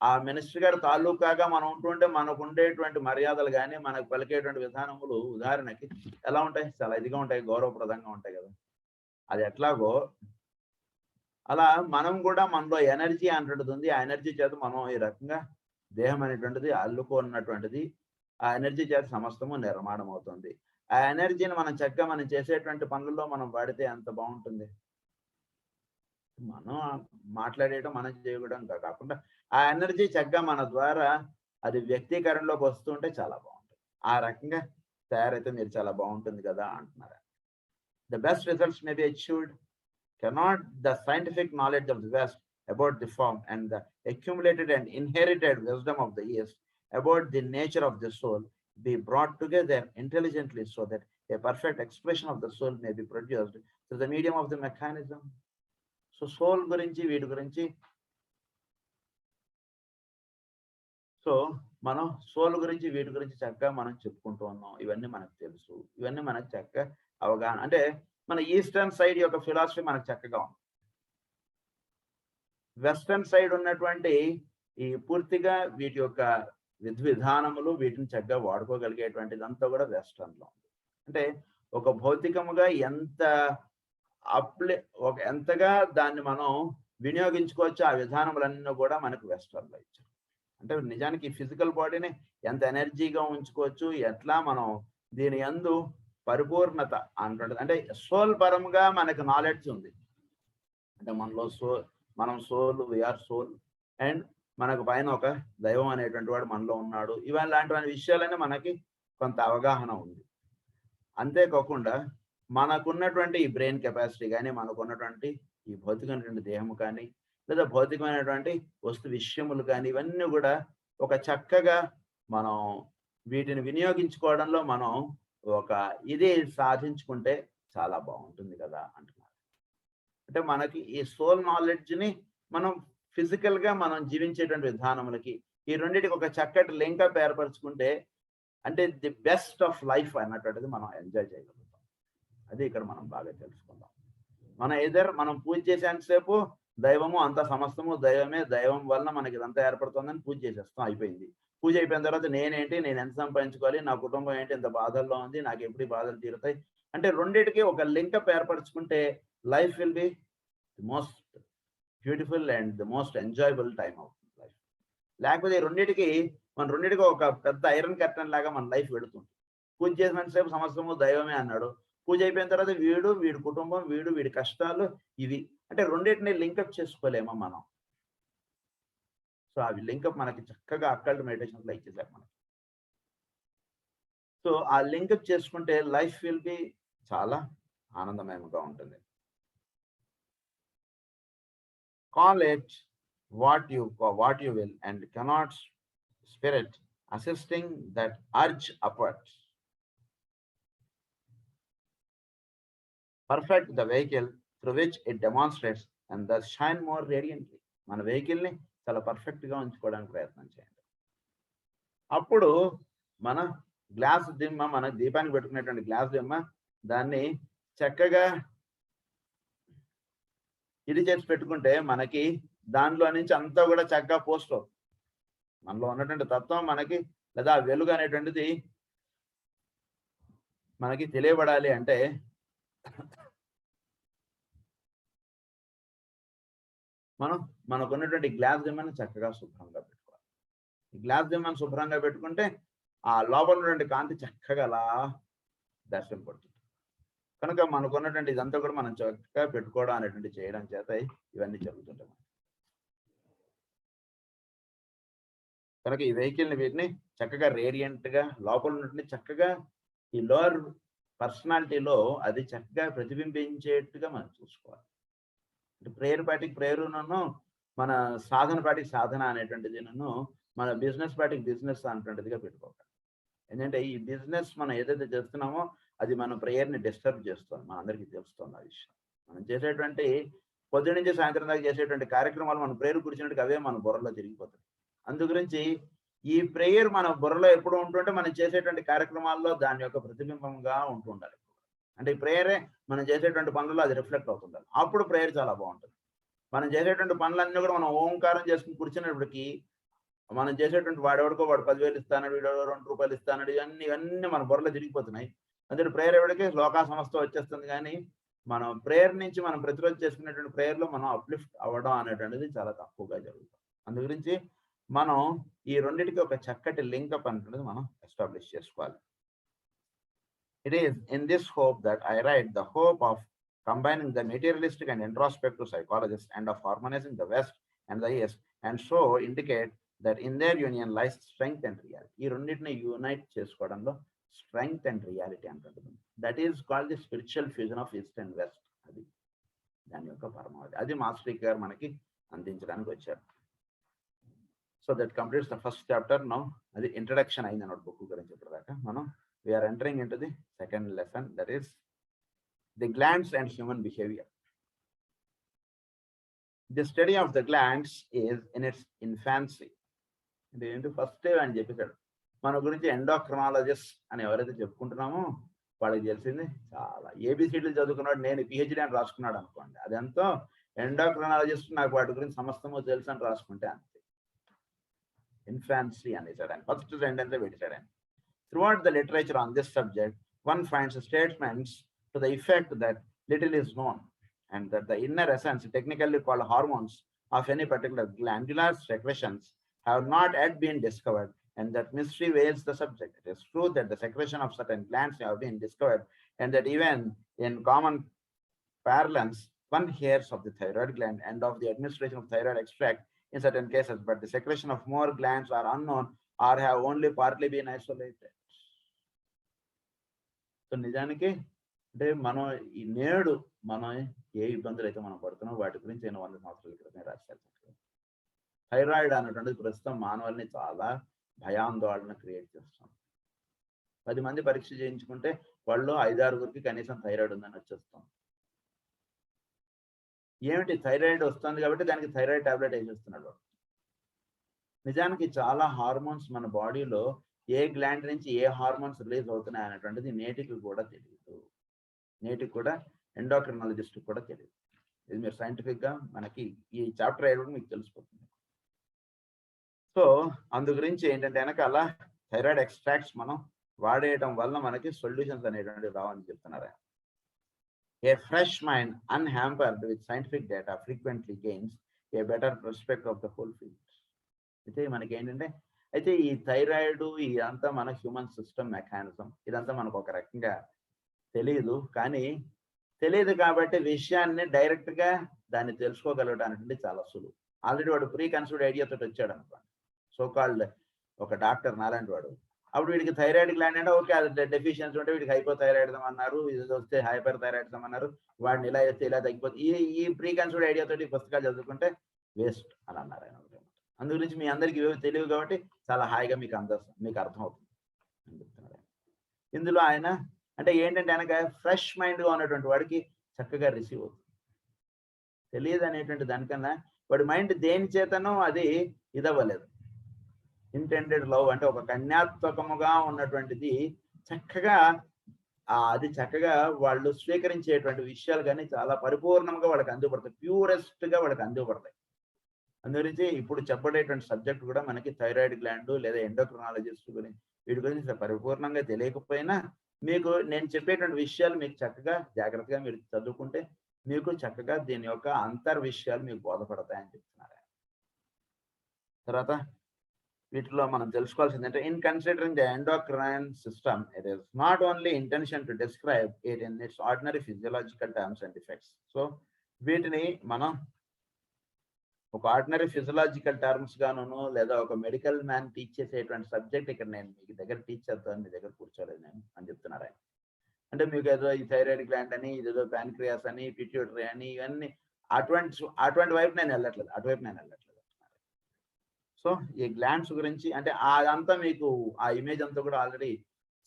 ఆ మినిస్టర్ గారు తాలూకాగా మనం ఉంటుంటే మనకు ఉండేటువంటి మర్యాదలు కానీ మనకు పలికేటువంటి విధానములు ఉదాహరణకి ఎలా ఉంటాయి, చాలా ఇదిగా ఉంటాయి, గౌరవప్రదంగా ఉంటాయి కదా. అది ఎట్లాగో అలా మనం కూడా మనలో ఎనర్జీ అనేటువంటిది ఉంది. ఆ ఎనర్జీ చేత మనం ఈ రకంగా దేహం అనేటువంటిది అల్లుకున్నటువంటిది, ఆ ఎనర్జీ చేత సమస్తము నిర్మాణం అవుతుంది. ఆ ఎనర్జీని మనం చక్కగా మనం చేసేటువంటి పనుల్లో మనం వాడితే ఎంత బాగుంటుంది. మనం మాట్లాడేయడం మనం చేయడం కాకుండా ఆ ఎనర్జీ చక్కగా మన ద్వారా అది వ్యక్తీకరణలోకి వస్తుంటే చాలా బాగుంటుంది. ఆ రకంగా తయారైతే మీరు చాలా బాగుంటుంది కదా అంటున్నారు. The best results may be achieved. Cannot the scientific knowledge of the West about the form and the accumulated and inherited wisdom of the East about the nature of the soul be brought together intelligently so that a perfect expression of the soul may be produced through the medium of the mechanism? So soul గురించి వీటి గురించి, సో మనం సోల్ గురించి వీటి గురించి చక్కగా మనం చెప్పుకుంటూ ఉన్నాం. ఇవన్నీ మనకు తెలుసు, ఇవన్నీ మనకు చక్కగా అవగాహన. అంటే మన ఈస్టర్న్ సైడ్ యొక్క ఫిలాసఫీ మనకు చక్కగా ఉంది. వెస్టర్న్ సైడ్ ఉన్నటువంటి ఈ పూర్తిగా వీటి యొక్క విధానములు వీటిని చక్కగా వాడుకోగలిగేటువంటిదంతా కూడా వెస్టర్న్లో ఉంది. అంటే ఒక భౌతికముగా ఎంతగా దాన్ని మనం వినియోగించుకోవచ్చు ఆ విధానములన్నీ కూడా మనకు వెస్టర్న్లో ఇచ్చారు. అంటే నిజానికి ఫిజికల్ బాడీని ఎంత ఎనర్జీగా ఉంచుకోవచ్చు, ఎట్లా మనం దీని యందు పరిపూర్ణత అంటుంటది. అంటే సోల్ పరంగా మనకు నాలెడ్జ్ ఉంది. అంటే మనలో మనం సోల్, వీఆర్ సోల్, అండ్ మనకు పైన ఒక దైవం అనేటువంటి వాడు మనలో ఉన్నాడు. ఇలాంటి విషయాలన్నీ మనకి కొంత అవగాహన ఉంది. అంతేకాకుండా మనకున్నటువంటి ఈ బ్రెయిన్ కెపాసిటీ కానీ, మనకున్నటువంటి ఈ భౌతికమైనటువంటి దేహము కానీ, లేదా భౌతికమైనటువంటి వస్తు విషయములు కానీ, ఇవన్నీ కూడా ఒక చక్కగా మనం వీటిని వినియోగించుకోవడంలో మనం ఒక ఇది సాధించుకుంటే చాలా బాగుంటుంది కదా అంటున్నారు. అంటే మనకి ఈ సోల్ నాలెడ్జ్ని మనం ఫిజికల్గా మనం జీవించేటువంటి విధానములకి ఈ రెండింటికి ఒక చక్కటి లింకప్ ఏర్పరచుకుంటే అంటే ది బెస్ట్ ఆఫ్ లైఫ్ అన్నటువంటిది మనం ఎంజాయ్ చేయగలుగుతాం. అది ఇక్కడ మనం బాగా తెలుసుకుందాం. మనం పూజ చేసేంతసేపు దైవము అంత సమస్తము దైవమే, దైవం వలన మనకి ఇదంతా ఏర్పడుతుందని పూజ చేసేస్తాం, అయిపోయింది. పూజ అయిపోయిన తర్వాత నేనేంటి, నేను ఎంత సంపాదించుకోవాలి, నా కుటుంబం ఏంటి, ఎంత బాధల్లో ఉంది, నాకు ఎప్పుడు బాధలు తీరుతాయి అంటే రెండింటికి ఒక లింకప్ ఏర్పరచుకుంటే life will be the most beautiful and the most enjoyable time of life. లేకపోతే మన రెండింటికి ఒక పెద్ద ఐరన్ కర్టన్ లాగా మన లైఫ్ వెళుతుంది. పూజ చేసినంతసేపు సమస్తము దైవమే అన్నాడు, పూజ అయిపోయిన తర్వాత వీడి కుటుంబం, వీడి కష్టాలు ఇవి అంటే రెండింటిని లింకప్ చేసుకోలేమా మనం. సో అవి లింకప్ మనకి చక్కగా అక్కల్ట్ మెడిటేషన్లో ఇచ్చేసారు మనకి. సో ఆ లింకప్ చేసుకుంటే లైఫ్ విల్ బి చాలా ఆనందమయంగా ఉంటుంది. Call it what you will, and cannot spirit assisting that urge upwards. Perfect the vehicle through which it demonstrates and thus shine more radiantly. మన వెహికల్ని చాలా పర్ఫెక్ట్గా ఉంచుకోవడానికి ప్రయత్నం చేయండి. అప్పుడు మన గ్లాస్ దిమ్మ, మన దీపానికి పెట్టుకునేటువంటి గ్లాస్ దిమ్మ, దాన్ని చక్కగా ఇది చేసి పెట్టుకుంటే మనకి దానిలో నుంచి అంతా కూడా చక్కగా పోస్ట్ అవుతుంది. మనలో ఉన్నటువంటి తత్వం మనకి లేదా వెలుగు అనేటువంటిది మనకి తెలియబడాలి అంటే మనకున్నటువంటి గ్లాస్ దిమ్మని చక్కగా శుభ్రంగా పెట్టుకోవాలి. ఈ గ్లాస్ దిమ్మని శుభ్రంగా పెట్టుకుంటే ఆ లోపల ఉన్నటువంటి కాంతి చక్కగా అలా దర్శనం పడుతుంది. కనుక మనకున్నటువంటి ఇదంతా కూడా మనం చక్కగా పెట్టుకోవడం అనేటువంటి చేయడం చేత ఇవన్నీ జరుగుతుంటాయి. కనుక ఈ వెహికల్ని వీటిని చక్కగా రేడియంట్గా లోపల ఉన్నటువంటి చక్కగా ఈ లోవర్ పర్సనాలిటీలో అది చక్కగా ప్రతిబింబించేట్టుగా మనం చూసుకోవాలి. అంటే ప్రేయర్ పార్టీకి ప్రేయరును, మన సాధన పార్టీకి సాధన అనేటువంటిది, మన బిజినెస్ పార్టీకి బిజినెస్ అనేటువంటిదిగా పెట్టుకోవాలి. ఎందుకంటే ఈ బిజినెస్ మనం ఏదైతే చేస్తున్నామో అది మన ప్రేయర్ని డిస్టర్బ్ చేస్తుంది. మనందరికీ తెలుస్తుంది ఆ విషయం. మనం చేసేటువంటి పొద్దు నుంచి సాయంత్రం దాకా చేసేటువంటి కార్యక్రమాలు మన ప్రేయర్ కూర్చున్నట్టుగా అవే మన బుర్రలో తిరిగిపోతాయి. అందు గురించి ఈ ప్రేయర్ మన బుర్రలో ఎప్పుడు ఉంటుంటే మనం చేసేటువంటి కార్యక్రమాల్లో దాని యొక్క ప్రతిబింబంగా ఉంటుండాలి. అంటే ఈ ప్రేయరే మనం చేసేటువంటి పనుల్లో అది రిఫ్లెక్ట్ అవుతుండాలి. అప్పుడు ప్రేయర్ చాలా బాగుంటుంది. మనం చేసేటువంటి పనులన్నీ కూడా మనం ఓంకారం చేసుకుని కూర్చున్నప్పటికీ మనం చేసేటువంటి వాడు 10,000 ఇస్తాడు, వీడు 2 రూపాయలు ఇస్తాడు, ఇవన్నీ మన బుర్రలో తిరిగిపోతున్నాయి. అందుకే ప్రేయర్ ఎవరికి లోకా సంస్థ వచ్చేస్తుంది. కానీ మనం ప్రేయర్ నుంచి మనం ప్రతిరోజు చేసుకునేటువంటి ప్రేయర్లో మనం అప్లిఫ్ట్ అవ్వడం అనేటువంటిది చాలా తక్కువగా జరుగుతుంది. అందు గురించి మనం ఈ రెండింటికి ఒక చక్కటి లింకప్ అనేటువంటిది మనం ఎస్టాబ్లిష్ చేసుకోవాలి. It is in this hope that I write, the hope of combining the materialistic and introspective psychologists and of harmonizing the West and the East, and so indicate that in their union lies strength and reality. ఈ రెండింటిని యూనైట్ చేసుకోవడంలో స్ట్రెంగ్త్ అండ్ రియాలిటీ అంటుంది. That is called the spiritual fusion of east and west. అది దాని యొక్క పరమావధి. అది మాస్టర్ గారు మనకి అందించడానికి వచ్చారు. So that completes the first chapter. Now అది ఇంట్రడక్షన్ అయింది అన్నమాట బుక్ గురించి. ఇప్పటిదాకా మనం we are entering into the second lesson, that is the glands and human behaviour. The study of the glands is in its infancy. ఇది ఏంటి ఫస్ట్ అని చెప్పేశాడు. మన గురించి ఎండోక్రినాలజిస్ట్ అని ఎవరైతే చెప్పుకుంటున్నామో వాళ్ళకి తెలిసింది చాలా. ఏబిసిడీలు చదువుకున్నాడు, నేను పిహెచ్డీ అని రాసుకున్నాడు అనుకోండి, అదెంతో ఎండోక్రినాలజిస్ట్ నాకు వాటి గురించి సమస్తము తెలుసు అని రాసుకుంటే అంతే. ఇన్ఫాన్సీ అనేసాడు ఆయన, ఫస్ట్ సెంటెన్స్ పెట్టాడు ఆయన. Throughout the literature on this subject, one finds statements to the effect that little is known and that the inner essence, technically called hormones, of any particular glandular secretions have not yet been discovered, and that mystery veils the subject. It is true that the secretion of certain glands have been discovered, and that even in common parlance, one hears of the thyroid gland and of the administration of thyroid extract in certain cases, but the secretion of more glands are unknown or have only partly been isolated. So నిజానికి అంటే మనం ఈ నేడు మనం ఏ ఇబ్బందులు అయితే మనం పడుతున్నాం వాటి గురించి నేను 100 సంవత్సరాల క్రితమే రాశాను. థైరాయిడ్ అన్నటువంటిది ప్రస్తుతం మానవుల్ని చాలా భయాందోళన క్రియేట్ చేస్తాం. 10 మంది పరీక్ష చేయించుకుంటే వాళ్ళు 5-6 కనీసం థైరాయిడ్ ఉందని వచ్చేస్తాం. ఏమిటి థైరాయిడ్ వస్తుంది కాబట్టి దానికి థైరాయిడ్ టాబ్లెట్ వేసేస్తున్నాడు. నిజానికి చాలా హార్మోన్స్ మన బాడీలో ఏ గ్లాండ్ నుంచి ఏ హార్మోన్స్ రిలీజ్ అవుతున్నాయి అనేటువంటిది నేటికి కూడా తెలియదు. నేటికి కూడా ఎండోక్రినాలజిస్ట్ కూడా తెలియదు. ఇది మీరు సైంటిఫిక్ గా మనకి ఈ చాప్టర్ అయ్యేది మీకు తెలిసిపోతుంది. సో అందు గురించి ఏంటంటే వెనకాల థైరాయిడ్ ఎక్స్ట్రాక్ట్స్ మనం వాడేయడం వల్ల మనకి సొల్యూషన్స్ అనేటువంటివి రావని చెప్తున్నారు. A fresh mind unhampered with scientific data frequently gains a better perspective of the whole field. అయితే మనకి ఏంటంటే అయితే ఈ థైరాయిడ్ ఇదంతా మన హ్యూమన్ సిస్టమ్ మెకానిజం, ఇదంతా మనకు ఒక రకంగా తెలియదు. కానీ తెలియదు కాబట్టి విషయాన్ని డైరెక్ట్ గా దాన్ని తెలుసుకోగలగడానికి చాలా సులువు. ఆల్రెడీ వాడు ప్రీ కన్సీవ్డ్ ఐడియాతో వచ్చాడు అనుకోండి, సో కాల్డ్ ఒక డాక్టర్ నాలాంటి వాడు. అప్పుడు వీడికి థైరాయిడ్ గ్లాండ్ అంటే ఓకే, అది డెఫిషియన్సీ ఉంటే వీడికి హైపోథైరాయిడిజం అన్నారు, ఇది వస్తే హైపర్ థైరాయిడిజం అన్నారు, వాడిని ఇలా వేస్తే ఇలా తగ్గిపోతుంది. ఈ ప్రీ కన్సీవ్డ్ ఐడియాతో పుస్తకాలు చదువుకుంటే వేస్ట్ అని అన్నారు ఆయన. అందు గురించి మీ అందరికీ తెలియదు కాబట్టి చాలా హాయిగా మీకు అర్థమవుతుంది అని చెప్తున్నారు. ఇందులో ఆయన అంటే ఏంటంటే ఆయనక ఫ్రెష్ మైండ్గా ఉన్నటువంటి వాడికి చక్కగా రిసీవ్ అవుతుంది. తెలియదు అనేటువంటి దానికన్నా వాడి మైండ్ దేని చేతనో అది ఇదవ్వలేదు. ఇంటెండెడ్ లవ్ అంటే ఒక కన్యాత్మకముగా ఉన్నటువంటిది చక్కగా అది చక్కగా వాళ్ళు స్వీకరించేటువంటి విషయాలు కానీ చాలా పరిపూర్ణంగా వాళ్ళకి అందుపడతాయి, ప్యూరెస్ట్ గా వాళ్ళకి అందుపడతాయి. అందుగురించి ఇప్పుడు చెప్పబడేటువంటి సబ్జెక్ట్ కూడా మనకి థైరాయిడ్ గ్లాండ్ లేదా ఎండోక్రినాలజిస్ట్ గురించి వీటి గురించి పరిపూర్ణంగా తెలియకపోయినా మీకు నేను చెప్పేటువంటి విషయాలు మీకు చక్కగా జాగ్రత్తగా మీరు చదువుకుంటే మీకు చక్కగా దీని యొక్క అంతర్ విషయాలు మీకు బోధపడతాయని చెప్తున్నారు. తర్వాత వీటిలో మనం తెలుసుకోవాల్సింది అంటే in considering the endocrine system, it is not only intention to describe it in it's ordinary physiological terms and effects. So వీటిని మనం ఒక ఆర్డినరీ ఫిజియలాజికల్ టర్మ్స్ గాను లేదా ఒక మెడికల్ మ్యాన్ టీచ్ చేసేటువంటి సబ్జెక్ట్ ఇక్కడ నేను మీ దగ్గర టీచ్ చేస్తాను, మీ దగ్గర కూర్చోలేదు నేను అని చెప్తున్నారు ఆయన. అంటే మీకు ఏదో ఈ థైరాయిడ్ గ్లాండ్ అని, ఇదేదో ప్యాన్క్రియాస్ అని, పిట్యూటరీ అని, ఇవన్నీ అటువంటి వైపు నేను వెళ్ళట్లేదు, అటువైపు నేను వెళ్ళట్లేదు. సో ఈ గ్లాండ్స్ గురించి అంటే అదంతా మీకు ఆ ఇమేజ్ అంతా కూడా ఆల్రెడీ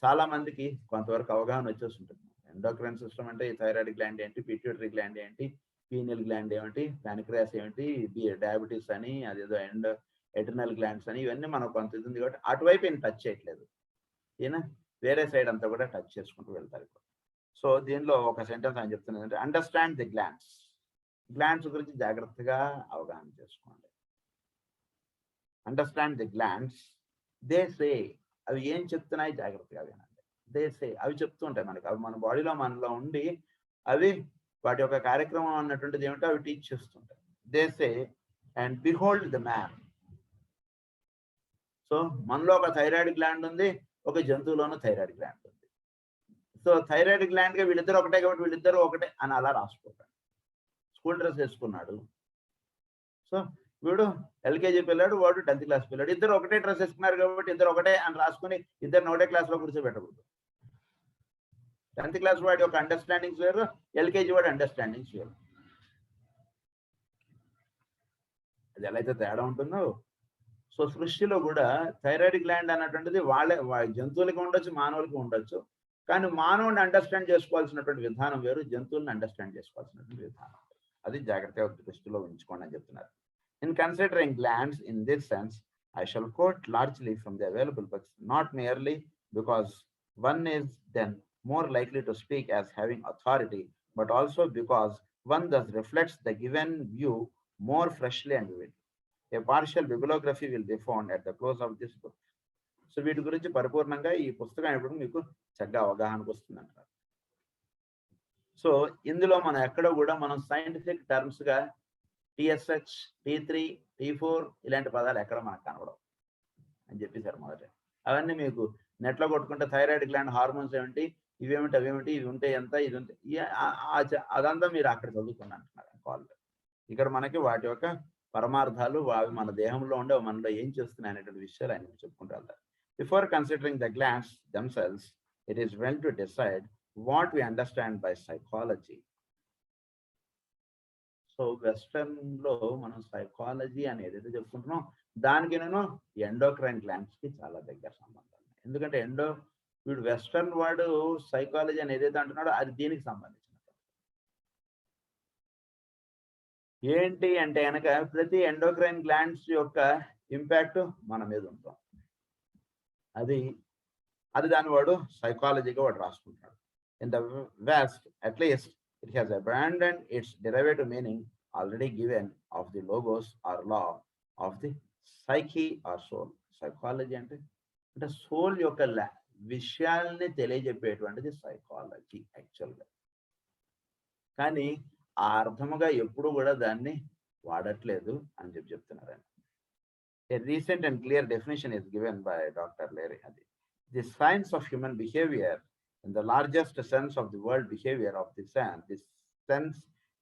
చాలా మందికి కొంతవరకు అవగాహన వచ్చేసి ఉంటుంది. ఎండోక్రైన్ సిస్టమ్ అంటే ఈ థైరాయిడ్ గ్లాండ్ ఏంటి, పిట్యూటరీ గ్లాండ్ ఏంటి, పీనియల్ గ్లాండ్ ఏమిటి, ప్యాన్క్రియాస్ ఏమిటి, డయాబెటీస్ అని, అదేదో ఎటర్నల్ గ్లాండ్స్ అని, ఇవన్నీ మనకు కొంత ఇది ఉంది కాబట్టి అటువైపు ఏం టచ్ చేయట్లేదు ఈయన, వేరే సైడ్ అంతా కూడా టచ్ చేసుకుంటూ వెళ్తారు. సో దీనిలో ఒక సెంటెన్స్ ఆయన చెప్తున్నది అంటే అండర్స్టాండ్ ది గ్లాండ్స్. గ్లాండ్స్ గురించి జాగ్రత్తగా అవగాహన చేసుకోండి. Understand the glands, they say, అవి ఏం చెప్తున్నాయి జాగ్రత్తగా వినండి. దే సే, అవి చెప్తూ ఉంటాయి మనకి, అవి మన బాడీలో మనలో ఉండి అవి వాటి యొక్క కార్యక్రమం అన్నటువంటిది ఏమిటో అవి టీచ్ చేస్తుంటాయి. They say and behold the man. So మనలో ఒక థైరాయిడ్ గ్లాండ్ ఉంది, ఒక జంతువులోనూ థైరాయిడ్ గ్లాండ్ ఉంది. సో థైరాయిడ్ గ్లాండ్ గా వీళ్ళిద్దరు ఒకటే కాబట్టి వీళ్ళిద్దరు ఒకటే అని అలా రాసుకుంటాడు. స్కూల్ డ్రెస్ వేసుకున్నాడు, సో వీడు ఎల్కేజీ పిల్లాడు, వాడు 10th క్లాస్ పిల్లాడు, ఇద్దరు ఒకటే డ్రెస్ వేసుకున్నారు కాబట్టి ఇద్దరు ఒకటే అని రాసుకుని ఇద్దరు ఒకటే క్లాస్ లో కూర్చోబెట్టకూడదు. 10th క్లాస్ వాడి యొక్క అండర్స్టాండింగ్స్ వేరు, ఎల్కేజీ వాడి అండర్స్టాండింగ్స్ వేరు. అది ఎలా అయితే తేడా ఉంటుందో సో సృష్టిలో కూడా థైరాయిడ్ గ్లాండ్ అన్నటువంటిది వాళ్ళ జంతువులకి ఉండొచ్చు, మానవులకి ఉండొచ్చు. కానీ మానవుని అండర్స్టాండ్ చేసుకోవాల్సినటువంటి విధానం వేరు, జంతువులను అండర్స్టాండ్ చేసుకోవాల్సినటువంటి విధానం, అది జాగ్రత్తగా దృష్టిలో ఉంచుకోండి అని చెప్తున్నారు. In considering glands in this sense, I shall quote largely from the available books, not merely because one is then more likely to speak as having authority, but also because one thus reflects the given view more freshly and vividly. A partial bibliography will be found at the close of this book. So వీటి గురించి పరిపూర్ణంగా ఈ పుస్తకం ఎప్పుడు మీకు చక్కగా అవగాహనకు వస్తుంది అంటారు. సో ఇందులో మనం ఎక్కడ కూడా మనం సైంటిఫిక్ టర్మ్స్ గా TSH, T3, T4 ఇలాంటి పదాలు ఎక్కడ మనకు కనబడవు అని చెప్పేశారు మొదట. అవన్నీ మీకు నెట్లో కొట్టుకుంటే థైరాయిడ్ గ్లాండ్ హార్మోన్స్ ఏమిటి, ఇవేమిటి అవేమిటి, ఇవి ఉంటే ఎంత, ఇది ఉంటే అదంతా మీరు అక్కడ చదువుకుని అంటున్నారు కాల్. ఇక్కడ మనకి వాటి యొక్క పరమార్థాలు, అవి మన దేహంలో ఉండే మనలో ఏం చేస్తున్నాయి అనేటువంటి విషయాలు ఆయన చెప్పుకుంటూ వెళ్తారు. Before considering the glands themselves, it is well to decide what we understand by psychology. So western లో మనం సైకాలజీ అని ఏదైతే చెప్పుకుంటున్నాం దానికి నేను ఎండోక్రైన్ గ్లాండ్స్ కి చాలా దగ్గర సంబంధం. ఎందుకంటే వీడు వెస్టర్న్ వాడు సైకాలజీ అని ఏదైతే అంటున్నాడో అది దీనికి సంబంధించిన ఏంటి అంటే కనుక ప్రతి ఎండోక్రైన్ గ్లాండ్స్ యొక్క ఇంపాక్ట్ మన మీద ఉంటాం. అది దాని వాడు సైకాలజీగా వాడు రాసుకుంటాడు. In the west at least it has abandoned its derivative meaning already given of the logos or law of the psyche or soul. Psychology అంటే సోల్ యొక్క విషయాల్ని తెలియజెప్పేటువంటిది సైకాలజీ యాక్చువల్గా. కానీ ఆ అర్థముగా ఎప్పుడు కూడా దాన్ని వాడట్లేదు అని చెప్తున్నారు ఆయన. A recent and clear definition is given by Dr. Leary. The science of human behavior in the largest sense of the word behavior of this sense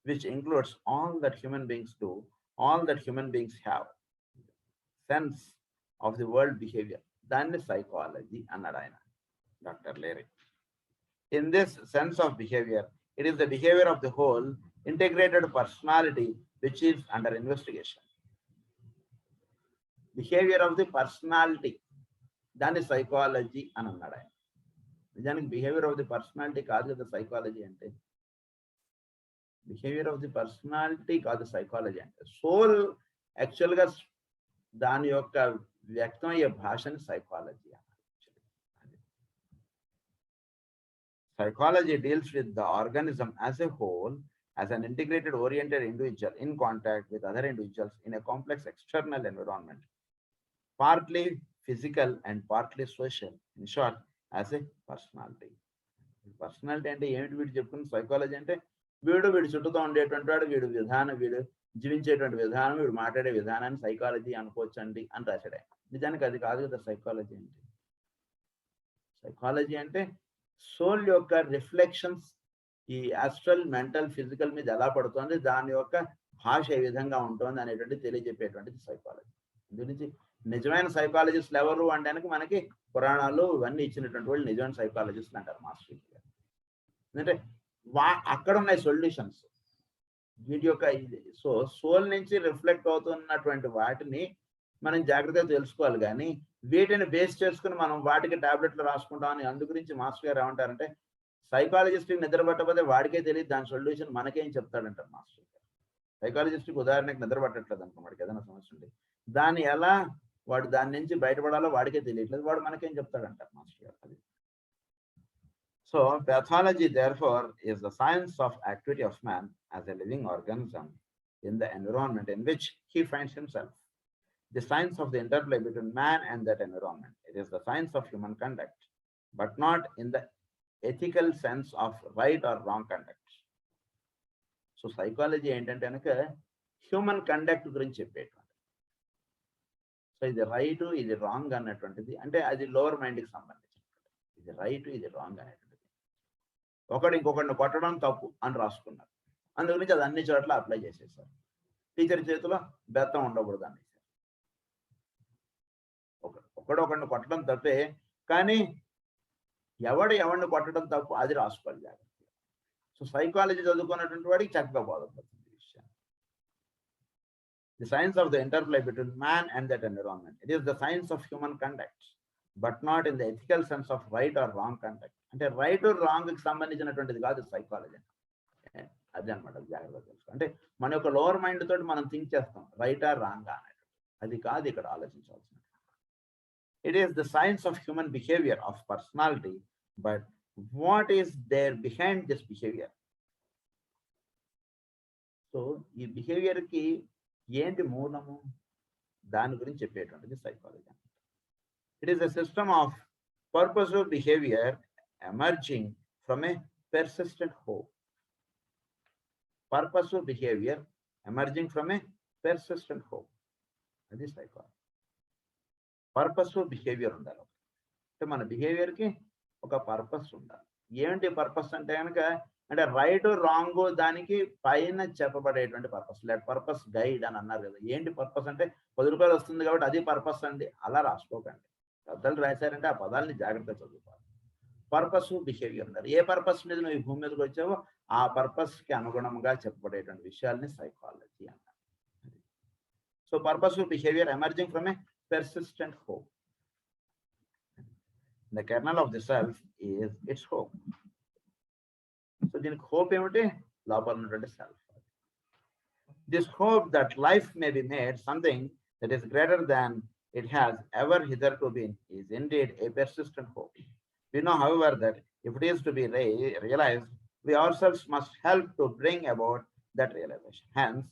which includes all that human beings do, all that human beings have. Sense of the word behavior. Then the psychology అన్నాడు ఆయన doctor లేరీ. In this sense of behavior, it is the behavior of the whole integrated personality which is under investigation. Behavior of the personality, దాని సైకాలజీ అని అన్నాడు ఆయన. నిజానికి బిహేవియర్ ఆఫ్ ది పర్సనాలిటీ కాదు కదా సైకాలజీ అంటే. బిహేవియర్ ఆఫ్ ది పర్సనాలిటీ కాదు సైకాలజీ అంటే. సోల్ యాక్చువల్గా దాని యొక్క వ్యక్తమయ్యే భాషని సైకాలజీ అన్నారు. Psychology deals with the organism as a whole, as an integrated, oriented individual in contact with other individuals in a complex external environment, partly physical and partly social. In short, as a personality. Personality అంటే ఏమిటి వీడు చెప్పుకున్న సైకాలజీ అంటే వీడు చుట్టూతో ఉండేటువంటి వాడు, వీడు జీవించేటువంటి విధానం, వీడు మాట్లాడే విధానాన్ని సైకాలజీ అనుకోవచ్చు అండి అని రాశాడు. నిజానికి అది కాదు కదా సైకాలజీ అంటే. సైకాలజీ అంటే సోల్ యొక్క రిఫ్లెక్షన్స్ ఈ ఆస్ట్రల్, మెంటల్, ఫిజికల్ మీద ఎలా పడుతుంది, దాని యొక్క భాష ఏ విధంగా ఉంటుంది అనేటువంటి తెలియజెప్పేటువంటిది సైకాలజీ. గురించి నిజమైన సైకాలజిస్టులు ఎవరు అంటే మనకి పురాణాలు ఇవన్నీ ఇచ్చినటువంటి వాళ్ళు నిజమైన సైకాలజిస్టులు అంటారు మాస్టర్. ఎందుకంటే అక్కడ ఉన్నాయి సొల్యూషన్స్ వీటి యొక్క. సో సోల్ నుంచి రిఫ్లెక్ట్ అవుతున్నటువంటి వాటిని మనం జాగ్రత్తగా తెలుసుకోవాలి. కానీ వీటిని బేస్ చేసుకుని మనం వాటికి టాబ్లెట్లు రాసుకుంటామని అందు గురించి మాస్టర్ గారు ఏమంటారంటే సైకాలజిస్ట్కి నిద్ర పట్టకపోతే వాడికే తెలియదు దాని సొల్యూషన్ మనకేం చెప్తాడంటారు మాస్టర్ గారు. సైకాలజిస్ట్కి ఉదాహరణకి నిద్ర పట్టట్లేదు అనుకో, వాడికి ఏదైనా సమస్య ఉంది, దాన్ని ఎలా వాడు దాని నుంచి బయటపడాలో వాడికే తెలియట్లేదు, వాడు మనకేం చెప్తాడంటారు మాస్టర్ గారు. అది so pathology therefore is the science of activity of man as a living organism in the environment in which he finds himself. The science of the interplay between man and that environment. It is the science of human conduct, but not in the ethical sense of right or wrong conduct. So psychology ఏంటంటే కనుక హ్యూమన్ కండక్ట్ గురించి చెప్పేటువంటి. సో ఇది రైట్, ఇది రాంగ్ అన్నటువంటిది అంటే అది లోవర్ మైండ్కి సంబంధించినటువంటి. ఇది రైట్, ఇది రాంగ్ అనేటువంటిది. ఒకడు ఇంకొకరిని కొట్టడం తప్పు అని రాసుకున్నారు, అందు గురించి అది అన్ని చోట్ల అప్లై చేసేసారు. టీచర్ చేతిలో బెత్తం ఉండకూడదు అనేసి. ఒకరిని కొట్టడం తప్పే, కానీ ఎవరిని కొట్టడం తప్పు అది రాసుకోవాలి జాగ్రత్తగా. సో సైకాలజీ చదువుకున్నటువంటి వాడికి చక్కగా బోధపడుతుంది ఈ విషయం. The science of the interplay between man and that environment. It is the science of human conduct but not in the ethical sense of right are wrong conduct. అంటే రైట్ రాంగ్ కి సంబంధించినటువంటిది కాదు సైకాలజీ. అదే అనమాట, జాగ్రత్తగా తెలుసు. అంటే మన యొక్క లోవర్ మైండ్ తోటి మనం థింక్ చేస్తాం రైటా రాంగా అనేది, అది కాదు ఇక్కడ ఆలోచించాల్సిన. It is the science of human behavior, of personality, but what is there behind this behavior? So ఈ బిహేవియర్కి ఏంటి మూలము, దాని గురించి చెప్పేటువంటిది psychology. It is a system of purposive behaviour emerging from a persistent hope. Purposive behaviour emerging from a persistent hope, అది సైకాలజీ. పర్పసివ్ బిహేవియర్ ఉండాలి. అంటే మన బిహేవియర్కి ఒక పర్పస్ ఉండాలి. ఏంటి పర్పస్ అంటే కనుక, అంటే రైట్ రాంగ్ దానికి పైన చెప్పబడేటువంటి పర్పస్. లెట్ పర్పస్ గైడ్ అని అన్నారు కదా. ఏంటి పర్పస్ అంటే 10 రూపాయలు వస్తుంది కాబట్టి అది పర్పస్ అండి, అలా రాసుకోకండి. పెద్దలు రాశారంటే ఆ పదాలని జాగ్రత్తగా చదువుకోవాలి. పర్పస్ బిహేవియర్ ఉండాలి. ఏ పర్పస్ మీద నువ్వు ఈ భూమి మీదకి వచ్చావో ఆ పర్పస్కి అనుగుణంగా చెప్పబడేటువంటి విషయాల్ని సైకాలజీ అన్నారు. So purpose behaviour emerging from A persistent hope. The kernel of the self is its hope. So దీనికి hope ఏమిటి, లోపల ఉన్నటువంటి self. This hope that life may be made something that is greater than it has ever hitherto been is indeed a persistent hope. We know, however, that if it is to be realized, we ourselves must help to bring about that realization. Hence,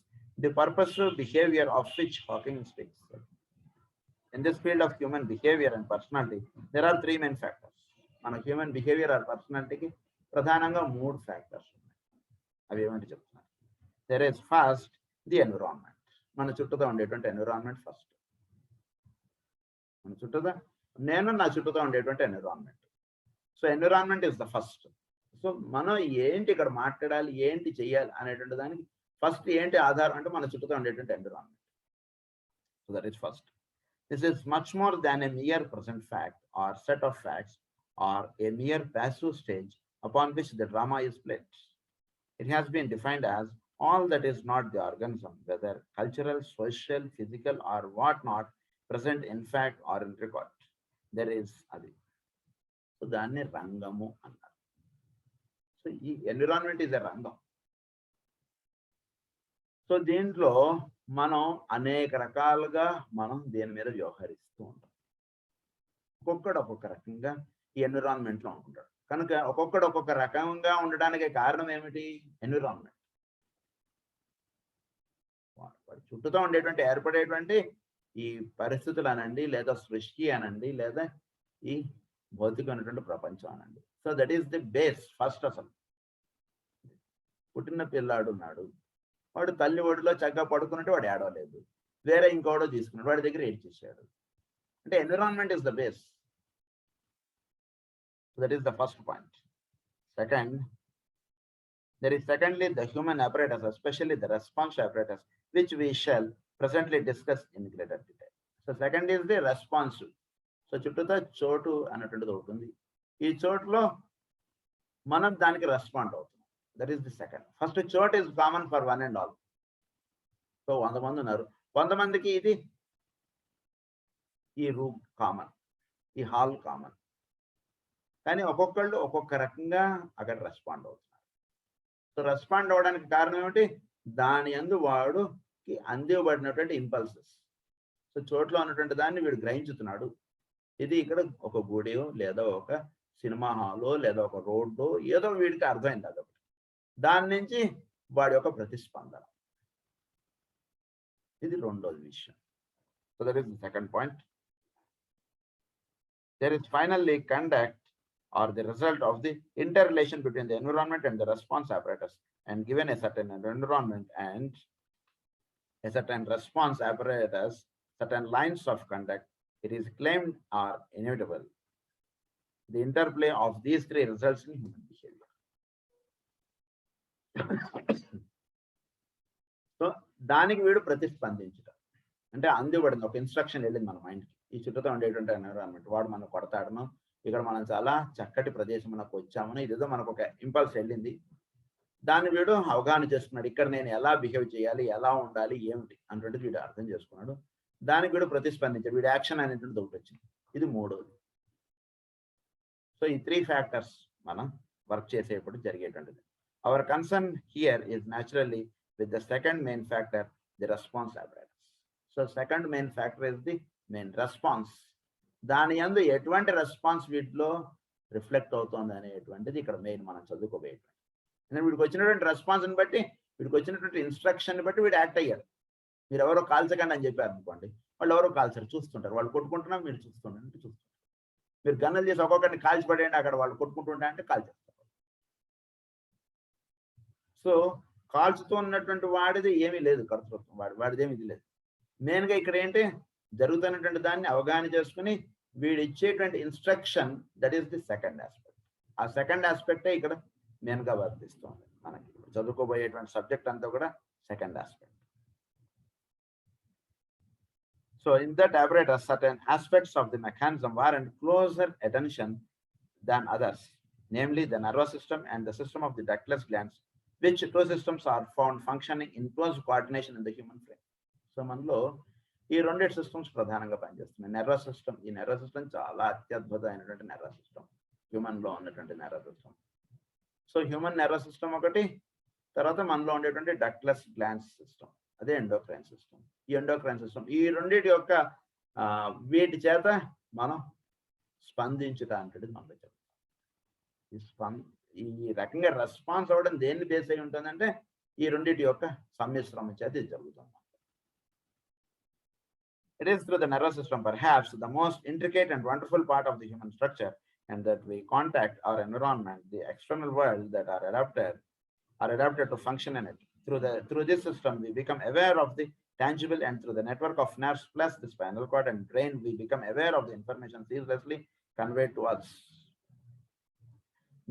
the purposive behavior of which Hawking speaks. In this field of human behavior and personality, there are 3 main factors. మన హ్యూమన్ బిహేవియర్ ఆర్ పర్సనాలిటీకి ప్రధానంగా 3 ఫ్యాక్టర్స్ ఉన్నాయి. అవి ఏమంటే చెప్తున్నారు. There is first the environment. మన చుట్టూతో ఉండేటువంటి ఎన్విరాన్మెంట్ ఫస్ట్. మన చుట్టూతో నా చుట్టూతో ఉండేటువంటి environment. So environment is the first. So మనం ఏంటి ఇక్కడ మాట్లాడాలి, ఏంటి చెయ్యాలి అనేటువంటి దానికి ఫస్ట్ ఏంటి ఆధారం అంటే మన చుట్టూతో ఉండేటువంటి environment. So that is first. This is much more than a mere present fact or set of facts or a mere passive stage upon which the drama is played. It has been defined as all that is not the organism, whether cultural, social, physical, or what not, present in fact or in record. There is adi. So danni rangamu annaru. So ee environment is a rangam. So దీంట్లో మనం అనేక రకాలుగా మనం దీని మీద వ్యవహరిస్తూ ఉంటాం. ఒక్కొక్కడు ఒక్కొక్క రకంగా ఈ ఎన్విరాన్మెంట్లో ఉంటుంటాడు. కనుక ఒక్కొక్కడు ఒక్కొక్క రకంగా ఉండడానికి కారణం ఏమిటి, ఎన్విరాన్మెంట్. వాడి చుట్టూతో ఉండేటువంటి ఏర్పడేటువంటి ఈ పరిస్థితులు అనండి, లేదా సృష్టి అనండి, లేదా ఈ భౌతికమైనటువంటి ప్రపంచం అనండి. So that is the base first. అసలు పుట్టిన పిల్లాడు ఉన్నాడు, వాడు తల్లి ఒడిలో చక్కగా పడుకున్నట్టు వాడు ఏడవలేదు, వేరే ఇంకోడో తీసుకున్నాడు, వాడి దగ్గర ఏడ్చేసాడు. అంటే environment is the base. That is the first point. Second, there is secondly the human apparatus, especially the response apparatus, which we shall presently discuss in greater detail. So second is the response. So చుట్టూతో చోటు అన్నటువంటిది ఉంటుంది. ఈ చోటులో మనం దానికి రెస్పాండ్ అవుతాం. That is the second. First చోట్ is common for one and all. So 100 మంది ఉన్నారు, 100 మందికి ఇది ఈ రూమ్ కామన్, ఈ హాల్ కామన్. కానీ ఒక్కొక్కళ్ళు ఒక్కొక్క రకంగా అక్కడ రెస్పాండ్ అవుతున్నారు. సో రెస్పాండ్ అవ్వడానికి కారణం ఏమిటి, దాని యందు వాడుకి అందివ్వబడినటువంటి ఇంపల్సెస్. సో చోట్లో ఉన్నటువంటి దాన్ని వీడు గ్రహించుతున్నాడు. ఇది ఇక్కడ ఒక గుడియో లేదా ఒక సినిమా హాలో లేదా ఒక రోడ్డు ఏదో వీడికి అర్థమైంది. అదొకటి. దాని నుంచి వాడి యొక్క ప్రతిస్పందన. ఇది రెండోది విషయం. So that is the second point. There is finally conduct or the result of the interrelation between the environment and the response apparatus, and given a certain environment and a certain response apparatus, certain lines of conduct, it is claimed are inevitable. The interplay of these 3 results in human behavior. So దానికి వీడు ప్రతిస్పందించడం అంటే అందివ్వడం. ఒక ఇన్స్ట్రక్షన్ వెళ్ళింది మన మైండ్కి, ఈ చుట్టూతో ఉండేటువంటి ఎన్విరాన్మెంట్, వాడు మనం కొడతాడను, ఇక్కడ మనం చాలా చక్కటి ప్రదేశం మనకు వచ్చామని ఇదేదో మనకు ఒక ఇంపల్స్ వెళ్ళింది. దాన్ని వీడు అవగాహన చేసుకున్నాడు. ఇక్కడ నేను ఎలా బిహేవ్ చేయాలి, ఎలా ఉండాలి, ఏమిటి అన్నటువంటిది వీడు అర్థం చేసుకున్నాడు. దానికి వీడు ప్రతిస్పందించాడు. వీడు యాక్షన్ అనేటువంటిది ఒకటి వచ్చింది. ఇది మూడోది. సో ఈ 3 ఫ్యాక్టర్స్ మనం వర్క్ చేసేప్పుడు జరిగేటువంటిది. Our concern here is naturally with the second main factor, the response apparatus. So second main factor is the main response. దాని యందు ఎటువంటి రెస్పాన్స్ వీటిలో రిఫ్లెక్ట్ అవుతుంది అనేటువంటిది ఇక్కడ మెయిన్ మనం చదువుకోబోయేటువంటి. వీడికి వచ్చినటువంటి రెస్పాన్స్ని బట్టి వీడికి వచ్చినటువంటి ఇన్స్ట్రక్షన్ బట్టి వీడు యాక్ట్ అయ్యాడు. మీరు ఎవరో కాల్చకండి అని చెప్పారు అనుకోండి, వాళ్ళు ఎవరో కాల్చారు, చూస్తుంటారు. వాళ్ళు కొట్టుకుంటున్నా మీరు చూస్తుంటారు. మీరు గన్నులు చేసి ఒక్కొక్కరిని కాల్చి పడేయండి, అక్కడ వాళ్ళు కొట్టుకుంటుంటా అంటే కాల్చేస్తారు. సో కాల్చుతూ ఉన్నటువంటి వాడిది ఏమీ లేదు, కర్తృత్వం వాడిది ఏమి ఇది లేదు. మెయిన్గా ఇక్కడ ఏంటి జరుగుతున్నటువంటి దాన్ని అవగాహన చేసుకుని వీడు ఇచ్చేటువంటి instruction, that is the second aspect. ఆ సెకండ్ ఆస్పెక్టే ఇక్కడ మెయిన్గా వర్తిస్తుంది. మనకి చదువుకోబోయేటువంటి సబ్జెక్ట్ అంతా కూడా second aspect. So in that apparatus, certain aspects of the mechanism warrant closer attention than others, namely the nervous system and the system of the ductless glands, which two systems are found functioning in close coordination in the human frame. So మనలో ఈ రెండు సిస్టమ్స్ ప్రధానంగా పనిచేస్తున్నాయి. నర్వస్ సిస్టమ్, ఈ నర్వస్ సిస్టమ్ చాలా అత్యద్భుతమైనటువంటి నర్వస్ సిస్టమ్, హ్యూమన్ లో ఉన్నటువంటి nervous system. So human nervous system ఒకటి, తర్వాత మనలో ఉండేటువంటి డక్ట్లెస్ గ్లాండ్స్ సిస్టమ్, అదే ఎండోక్రైన్ సిస్టమ్. ఈ ఎండోక్రైన్ సిస్టమ్ ఈ రెండింటి యొక్క వీటి చేత మనం స్పందించడానికి మనలో చెప్తాం. ఈ రకంగా రెస్పాన్స్ అవ్వడం దేన్ని బేస్ అయి ఉంటుందంటే ఈ రెండింటి యొక్క సమ్మిశ్రమ చేత ఇది జరుగుతుంది. It is through the nervous system, perhaps the most intricate and wonderful part of the human structure, and that we contact our environment, the external world, that are adapted to function in it. Through this system, we become aware of the tangible, and through the network of nerves plus the spinal cord and brain, we become aware of the information ceaselessly conveyed to us.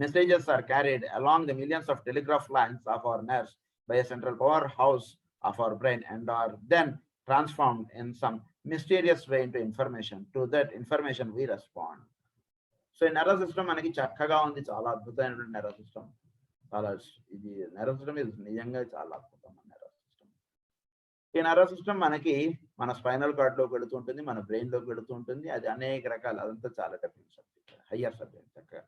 Messages are carried along the millions of telegraph lines of our nerves by a central powerhouse of our brain, and are then transformed in some mysterious way into information. To that information we respond. So in nervous system మనకి చక్కగా ఉంది, చాలా అద్భుతమైనటువంటి nervous system. చాలా ఇది nervous system ఇది నిజంగా చాలా అద్భుతం. nervous system, ఈ nervous system మనకి మన స్పైనల్ కార్డ్ లోకి వెళుతూ ఉంటుంది, మన బ్రెయిన్ లోకి వెళుతూ ఉంటుంది. అది అనేక రకాల, అదంతా చాలా డెఫినెట్ సబ్జెక్ట్, హయ్యర్ సబ్జెక్ట్. చక్కగా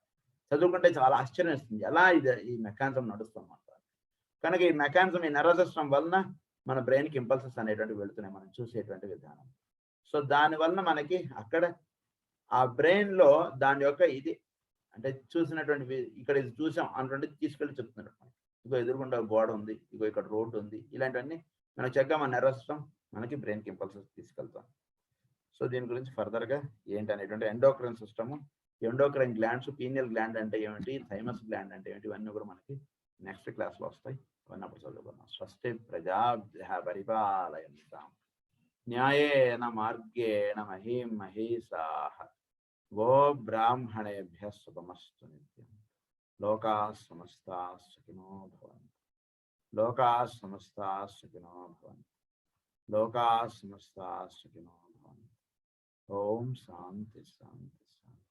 చదువుకుంటే చాలా ఆశ్చర్యం వేస్తుంది ఎలా ఇది ఈ మెకానిజం నడుస్తుందన్నమాట. కనుక ఈ మెకానిజం, ఈ nervous system వలన మన బ్రెయిన్కి ఇంపల్సెస్ అనేటువంటి వెళుతున్నాయి, మనం చూసేటువంటి విధానం. సో దాని వలన మనకి అక్కడ ఆ బ్రెయిన్ లో దాని యొక్క ఇది అంటే చూసినటువంటి ఇక్కడ ఇది చూసాం అన్నటువంటి తీసుకెళ్ళి చెప్తున్నారు. ఇగో ఎదురుగుండా గోడ ఉంది, ఇగో ఇక్కడ రోడ్డు ఉంది, ఇలాంటివన్నీ మనకు చక్కగా మన నర్వస్ సిస్టమ్ మనకి బ్రెయిన్కి ఇంపల్సెస్ తీసుకెళ్తాం. సో దీని గురించి ఫర్దర్గా ఏంటి అనేటువంటి endocrine system, endocrine glands, pineal gland అంటే ఏమిటి, థైమస్ గ్లాండ్ అంటే ఏమిటి, ఇవన్నీ కూడా మనకి నెక్స్ట్ క్లాస్లో వస్తాయి. అన్నప్పుడు చదువుకున్నాం. స్వస్తి ప్రజాభ్యః పరిపాలయంతాం న్యాయేన మార్గేణ మహీం మహీసాః గో బ్రాహ్మణేభ్యః శుభమస్తు నిత్యం. లోకాః సమస్తాః సుఖినో భవంతు. లోకాః సమస్తాః సుఖినో భవంతు. లోకాః సమస్తాః సుఖినో భవంతు. ఓం శాంతి శాంతి శాంతి.